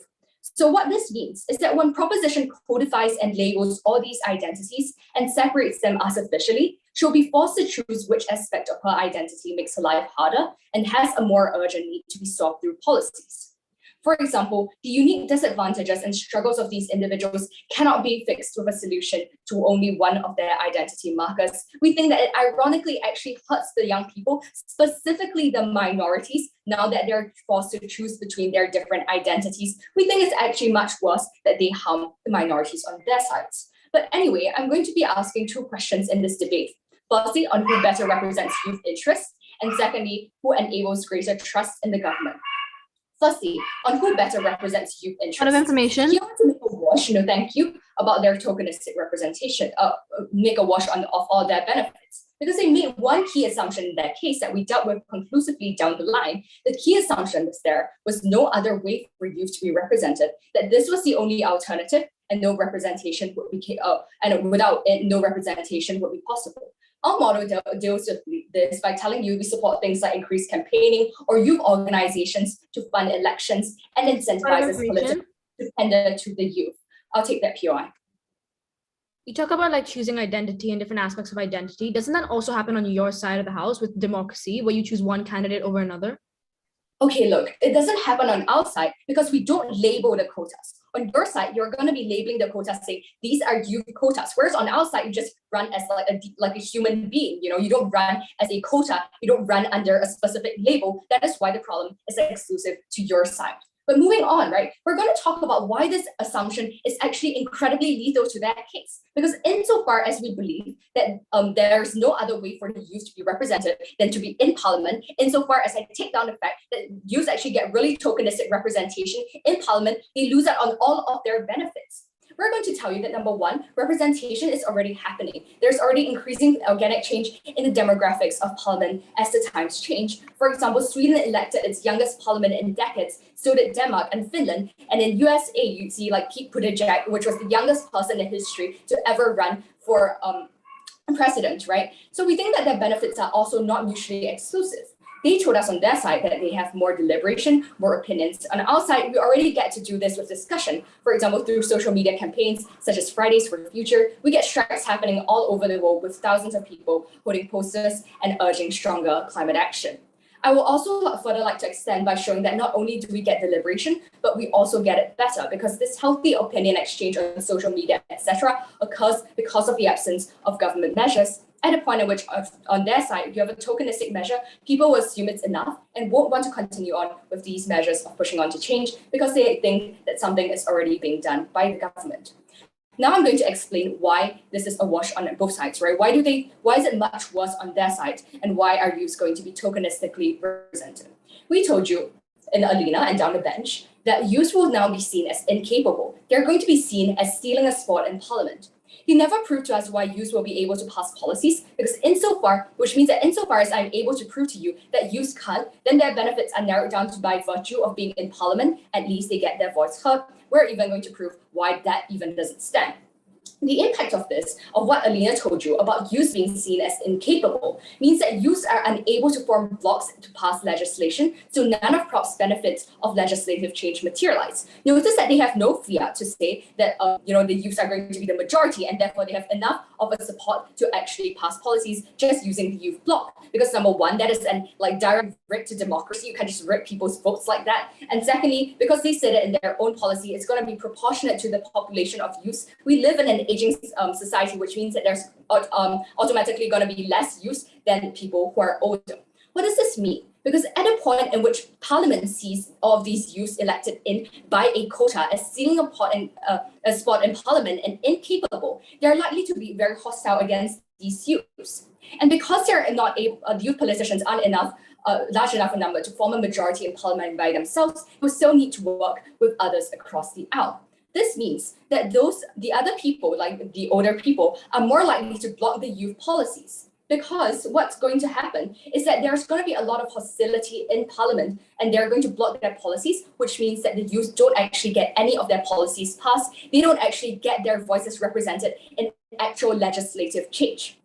So what this means is that when proposition codifies and labels all these identities and separates them artificially, she'll be forced to choose which aspect of her identity makes her life harder and has a more urgent need to be solved through policies. For example, the unique disadvantages and struggles of these individuals cannot be fixed with a solution to only one of their identity markers. We think that it ironically actually hurts the young people, specifically the minorities, now that they're forced to choose between their different identities. We think it's actually much worse that they harm the minorities on their sides. But anyway, I'm going to be asking two questions in this debate. Firstly, on who better represents youth interests, and secondly, who enables greater trust in the government. Firstly, on who better represents youth interests. Lot of information. Here I want to make a wash, thank you, about their tokenistic representation, make a wash of all their benefits. Because they made one key assumption in that case that we dealt with conclusively down the line. The key assumption was no other way for youth to be represented, that this was the only alternative and no representation would be, and without it, no representation would be possible. Our model deals with this by telling you we support things like increased campaigning or youth organizations to fund elections and incentivizes politics to tender to the youth. I'll take that POI. You talk about choosing identity and different aspects of identity. Doesn't that also happen on your side of the house with democracy, where you choose one candidate over another? Okay, look, it doesn't happen on our side because we don't label the quotas. On your side, you're going to be labeling the quotas saying these are youth quotas. Whereas on our side, you just run as like a human being. You don't run as a quota. You don't run under a specific label. That is why the problem is exclusive to your side. But moving on, right, we're going to talk about why this assumption is actually incredibly lethal to that case. Because insofar as we believe that there's no other way for the youth to be represented than to be in parliament, insofar as I take down the fact that youth actually get really tokenistic representation in parliament, they lose out on all of their benefits. We're going to tell you that number one, representation is already happening. There's already increasing organic change in the demographics of parliament as the times change. For example, Sweden elected its youngest parliament in decades, so did Denmark and Finland. And in USA, you see Pete Buttigieg, which was the youngest person in history to ever run for president, right? So we think that their benefits are also not mutually exclusive. They told us on their side that they have more deliberation, more opinions. On our side, we already get to do this with discussion. For example, through social media campaigns such as Fridays for the Future, we get strikes happening all over the world with thousands of people holding posters and urging stronger climate action. I will also further like to extend by showing that not only do we get deliberation, but we also get it better because this healthy opinion exchange on social media, etc., occurs because of the absence of government measures. At a point at which, on their side, if you have a tokenistic measure, people will assume it's enough and won't want to continue on with these measures of pushing on to change because they think that something is already being done by the government. Now I'm going to explain why this is a wash on both sides, right? Why is it much worse on their side, and why are youths going to be tokenistically represented? We told you in the arena and down the bench that youths will now be seen as incapable. They're going to be seen as stealing a spot in parliament. He never proved to us why youths will be able to pass policies, because which means that insofar as I'm able to prove to you that youths can't, then their benefits are narrowed down to by virtue of being in parliament, at least they get their voice heard. We're even going to prove why that even doesn't stand. The impact of this, of what Alina told you about youths being seen as incapable, means that youths are unable to form blocs to pass legislation, so none of PROP's benefits of legislative change materialize. Notice that they have no fiat to say that the youths are going to be the majority, and therefore they have enough of a support to actually pass policies just using the youth bloc. Because number one, that is an direct rig to democracy. You can't just rig people's votes like that. And secondly, because they said it in their own policy, it's going to be proportionate to the population of youths. We live in an aging society, which means that there's automatically going to be less youth than people who are older. What does this mean? Because at a point in which Parliament sees all of these youths elected in by a quota as stealing a spot in Parliament and incapable, they're likely to be very hostile against these youths. And because they're not youth politicians aren't large enough a number to form a majority in Parliament by themselves, they will still need to work with others across the aisle. This means that the other people, like the older people, are more likely to block the youth policies. Because what's going to happen is that there's going to be a lot of hostility in Parliament, and they're going to block their policies, which means that the youth don't actually get any of their policies passed. They don't actually get their voices represented in actual legislative change.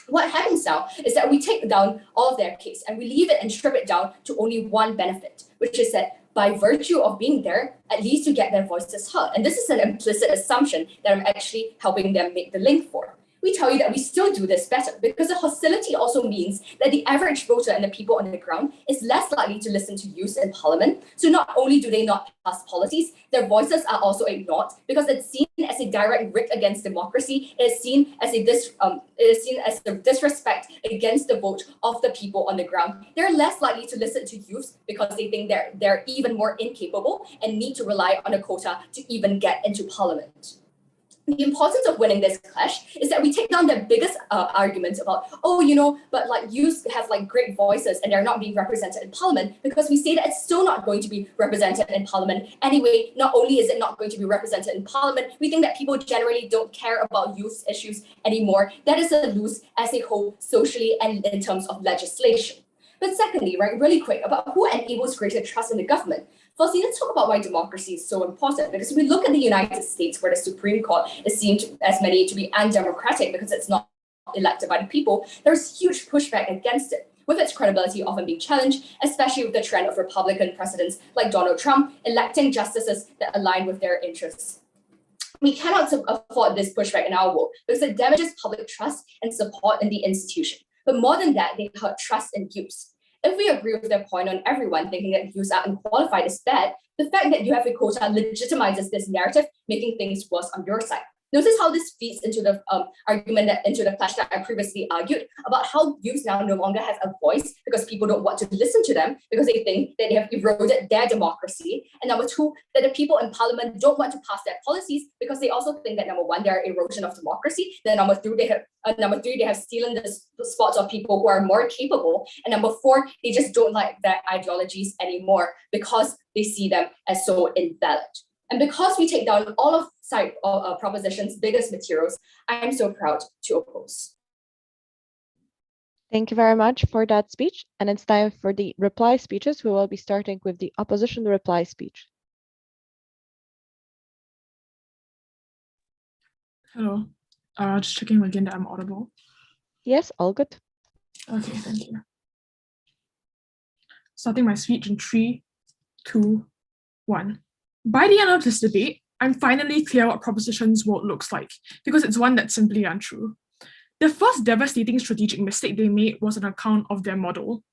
What happens now is that we take down all of their case and we leave it and strip it down to only one benefit, which is that by virtue of being there, at least you get their voices heard. And this is an implicit assumption that I'm actually helping them make the link for. We tell you that we still do this better because the hostility also means that the average voter and the people on the ground is less likely to listen to youths in Parliament. So not only do they not pass policies, their voices are also ignored because it's seen as a direct rig against democracy. It is seen as a disrespect against the vote of the people on the ground. They're less likely to listen to youths because they think they're even more incapable and need to rely on a quota to even get into Parliament. The importance of winning this clash is that we take down the biggest arguments about, but youths have great voices and they're not being represented in Parliament, because we say that it's still not going to be represented in Parliament. Anyway, not only is it not going to be represented in Parliament, we think that people generally don't care about youth issues anymore. That is a lose as a whole socially and in terms of legislation. But secondly, really quick, about who enables greater trust in the government. Firstly, let's talk about why democracy is so important, because if we look at the United States, where the Supreme Court is seen as many to be undemocratic because it's not elected by the people, there's huge pushback against it, with its credibility often being challenged, especially with the trend of Republican presidents like Donald Trump electing justices that align with their interests. We cannot afford this pushback in our world because it damages public trust and support in the institution. But more than that, they hurt trust in youths. If we agree with their point on everyone thinking that youths are unqualified is bad, the fact that you have a quota legitimizes this narrative, making things worse on your side. Notice how this feeds into the into the clash that I previously argued about how youths now no longer have a voice because people don't want to listen to them because they think that they have eroded their democracy. And number two, that the people in Parliament don't want to pass their policies because they also think that number one, they're erosion of democracy. Then number three, they have stealing the spots of people who are more capable. And number four, they just don't like their ideologies anymore because they see them as so invalid. And because we take down all of side proposition's biggest materials, I'm so proud to oppose. Thank you very much for that speech. And it's time for the reply speeches. We will be starting with the opposition reply speech. Hello. Just checking again that I'm audible. Yes, all good. Okay, thank you. starting my speech in 3, 2, 1. By the end of this debate, I'm finally clear what proposition's world looks like, because it's one that's simply untrue. The first devastating strategic mistake they made was on account of their model.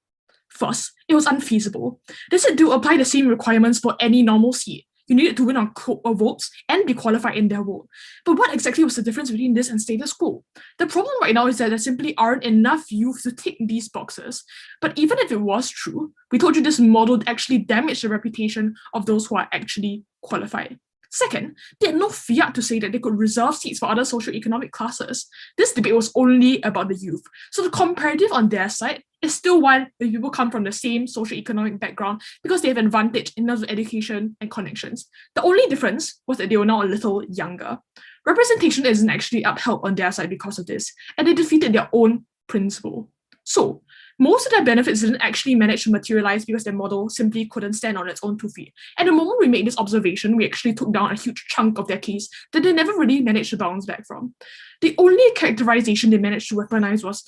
First, it was unfeasible. They said to apply the same requirements for any normal seat. You needed to win on votes and be qualified in their vote. But what exactly was the difference between this and status quo? The problem right now is that there simply aren't enough youth to tick these boxes. But even if it was true, we told you this model actually damaged the reputation of those who are actually qualified. Second, they had no fiat to say that they could reserve seats for other socioeconomic classes. This debate was only about the youth. So the comparative on their side is still one where people come from the same socioeconomic background because they have advantage in terms of education and connections. The only difference was that they were now a little younger. Representation isn't actually upheld on their side because of this, and they defeated their own principle. So, most of their benefits didn't actually manage to materialize because their model simply couldn't stand on its own 2 feet. And the moment we made this observation, we actually took down a huge chunk of their case that they never really managed to bounce back from. The only characterization they managed to weaponize was,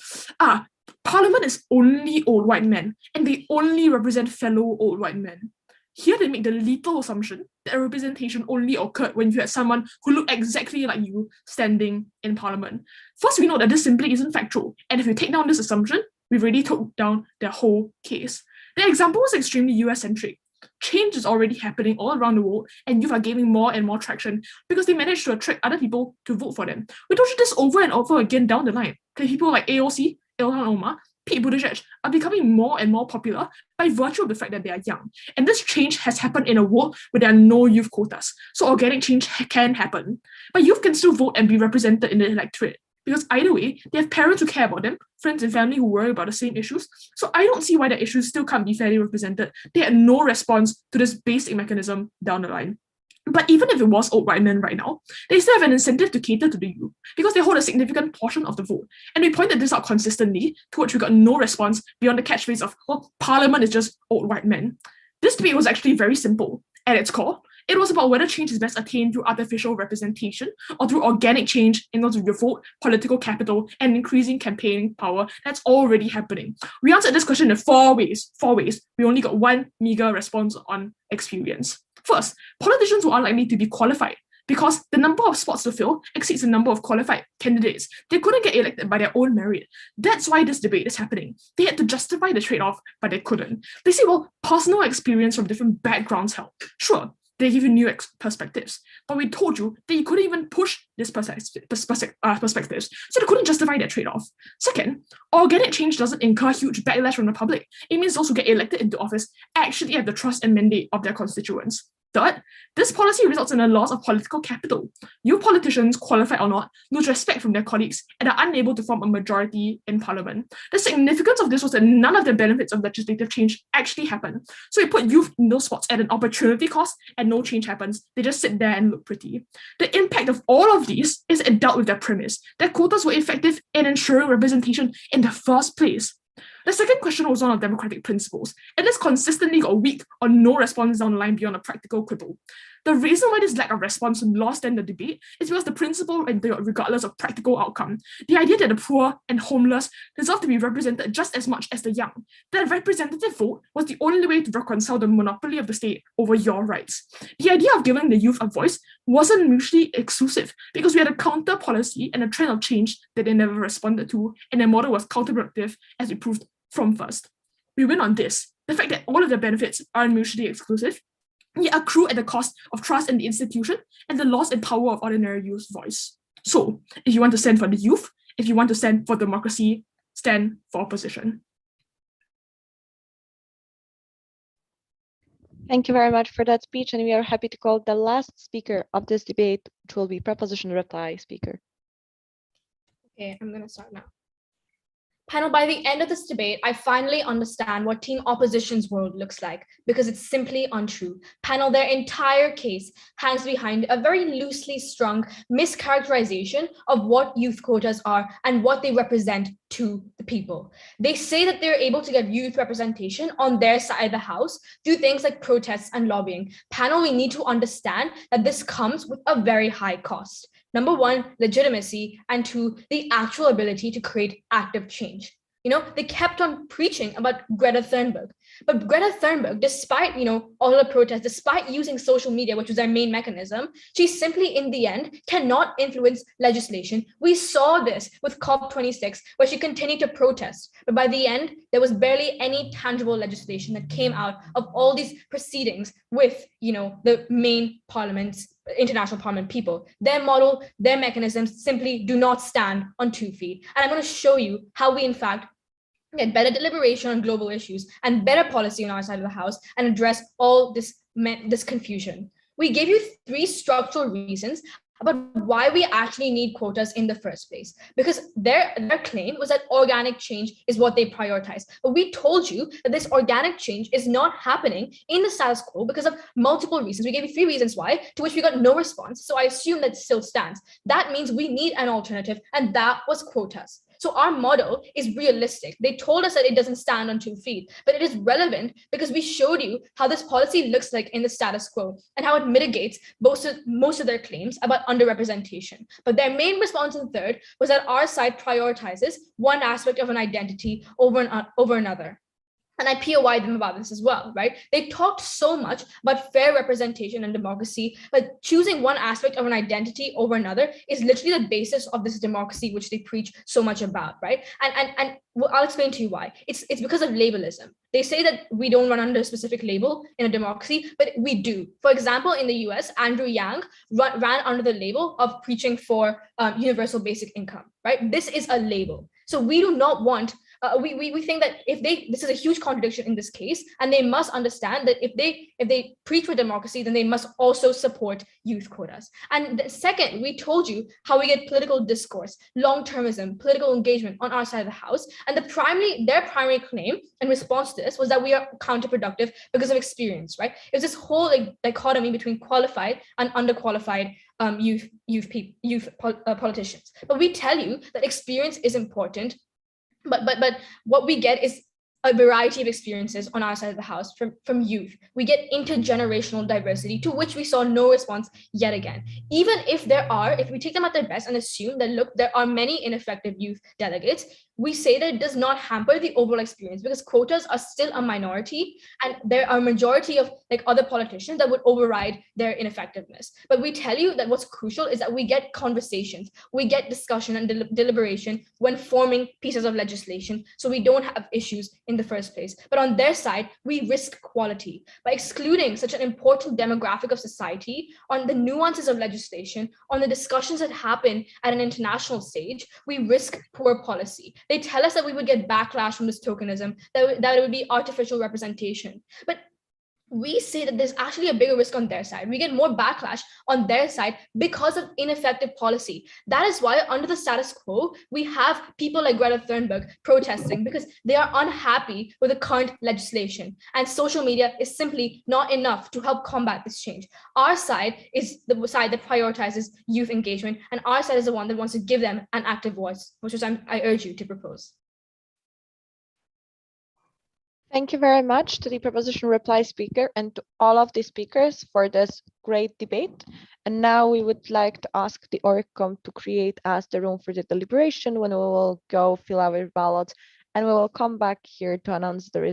Parliament is only old white men, and they only represent fellow old white men. Here they make the lethal assumption that representation only occurred when you had someone who looked exactly like you standing in Parliament. First, we know that this simply isn't factual, and if you take down this assumption, we've already took down their whole case. The example is extremely US-centric. Change is already happening all around the world, and youth are gaining more and more traction because they managed to attract other people to vote for them. We told you this over and over again down the line. People like AOC, Ilhan Omar, Pete Buttigieg are becoming more and more popular by virtue of the fact that they are young. And this change has happened in a world where there are no youth quotas. So organic change can happen. But youth can still vote and be represented in the electorate. Because either way, they have parents who care about them, friends and family who worry about the same issues. So I don't see why their issues still can't be fairly represented. They had no response to this basic mechanism down the line. But even if it was old white men right now, they still have an incentive to cater to the youth because they hold a significant portion of the vote. And we pointed this out consistently, to which we got no response beyond the catchphrase of, well, Parliament is just old white men. This debate was actually very simple. At its core, it was about whether change is best attained through artificial representation or through organic change in terms of your vote, political capital, and increasing campaigning power that's already happening. We answered this question in four ways. We only got one meager response on experience. First, politicians were unlikely to be qualified because the number of spots to fill exceeds the number of qualified candidates. They couldn't get elected by their own merit. That's why this debate is happening. They had to justify the trade-off, but they couldn't. They say, well, personal experience from different backgrounds help. Sure, they give you new perspectives, but we told you that you couldn't even push this perspectives, so they couldn't justify that trade-off. Second, organic change doesn't incur huge backlash from the public. It means those who get elected into office actually have the trust and mandate of their constituents. Third, this policy results in a loss of political capital. New politicians, qualified or not, lose respect from their colleagues and are unable to form a majority in parliament. The significance of this was that none of the benefits of legislative change actually happen. So we put youth in those spots at an opportunity cost and no change happens. They just sit there and look pretty. The impact of all of these is it dealt with their premise that quotas were effective in ensuring representation in the first place. The second question was one of democratic principles, and this consistently got weak or no response down the line beyond a practical quibble. The reason why this lack of response lost in the debate is because the principle, regardless of practical outcome, the idea that the poor and homeless deserve to be represented just as much as the young, that representative vote was the only way to reconcile the monopoly of the state over your rights. The idea of giving the youth a voice wasn't mutually exclusive because we had a counter policy and a trend of change that they never responded to, and their model was counterproductive as we proved from first. We win on this, the fact that all of the benefits are mutually exclusive, yet accrue at the cost of trust in the institution and the loss and power of ordinary youth's voice. So, if you want to stand for the youth, if you want to stand for democracy, stand for opposition. Thank you very much for that speech, and we are happy to call the last speaker of this debate, which will be proposition reply speaker. Okay, I'm going to start now. Panel, by the end of this debate, I finally understand what Team Opposition's world looks like, because it's simply untrue. Panel, their entire case hangs behind a very loosely strung mischaracterization of what youth quotas are and what they represent to the people. They say that they're able to get youth representation on their side of the house through things like protests and lobbying. Panel, we need to understand that this comes with a very high cost. Number one, legitimacy, and two, the actual ability to create active change. They kept on preaching about Greta Thunberg. But Greta Thunberg, despite, all the protests, despite using social media, which was their main mechanism, she simply, in the end, cannot influence legislation. We saw this with COP26, where she continued to protest. But by the end, there was barely any tangible legislation that came out of all these proceedings with, the main parliaments, international parliament people. Their model, their mechanisms simply do not stand on 2 feet. And I'm going to show you how we, in fact, get better deliberation on global issues and better policy on our side of the house and address all this confusion. We gave you 3 structural reasons about why we actually need quotas in the first place, because their claim was that organic change is what they prioritize. But we told you that this organic change is not happening in the status quo because of multiple reasons. We gave you 3 reasons why, to which we got no response. So I assume that still stands. That means we need an alternative, and that was quotas. So our model is realistic. They told us that it doesn't stand on 2 feet, but it is relevant because we showed you how this policy looks like in the status quo and how it mitigates most of their claims about underrepresentation. But their main response in third was that our side prioritizes one aspect of an identity over another. And I POI'd them about this as well, right? They talked so much about fair representation and democracy, but choosing one aspect of an identity over another is literally the basis of this democracy, which they preach so much about, right? And I'll explain to you why. It's because of labelism. They say that we don't run under a specific label in a democracy, but we do. For example, in the US, Andrew Yang ran under the label of preaching for universal basic income, right? This is a label. So we do not want we think that this is a huge contradiction in this case, and they must understand that if they preach for democracy, then they must also support youth quotas. And second, we told you how we get political discourse, long-termism, political engagement on our side of the house, and their primary claim in response to this was that we are counterproductive because of experience, right? It's this whole dichotomy between qualified and underqualified youth politicians. But we tell you that experience is important. But what we get is a variety of experiences on our side of the house from youth. We get intergenerational diversity, to which we saw no response yet again. Even if we take them at their best and assume that, look, there are many ineffective youth delegates, we say that it does not hamper the overall experience because quotas are still a minority and there are a majority of other politicians that would override their ineffectiveness. But we tell you that what's crucial is that we get conversations, we get discussion and deliberation when forming pieces of legislation, so we don't have issues in the first place. But on their side, we risk quality by excluding such an important demographic of society on the nuances of legislation, on the discussions that happen at an international stage. We risk poor policy. They tell us that we would get backlash from this tokenism, that it would be artificial representation. But we say that there's actually a bigger risk on their side. We get more backlash on their side because of ineffective policy. That is why under the status quo, we have people like Greta Thunberg protesting because they are unhappy with the current legislation. And social media is simply not enough to help combat this change. Our side is the side that prioritizes youth engagement, and our side is the one that wants to give them an active voice, which is I urge you to propose. Thank you very much to the proposition reply speaker and to all of the speakers for this great debate. And now we would like to ask the ORCOM to create us the room for the deliberation when we will go fill our ballots, and we will come back here to announce the results.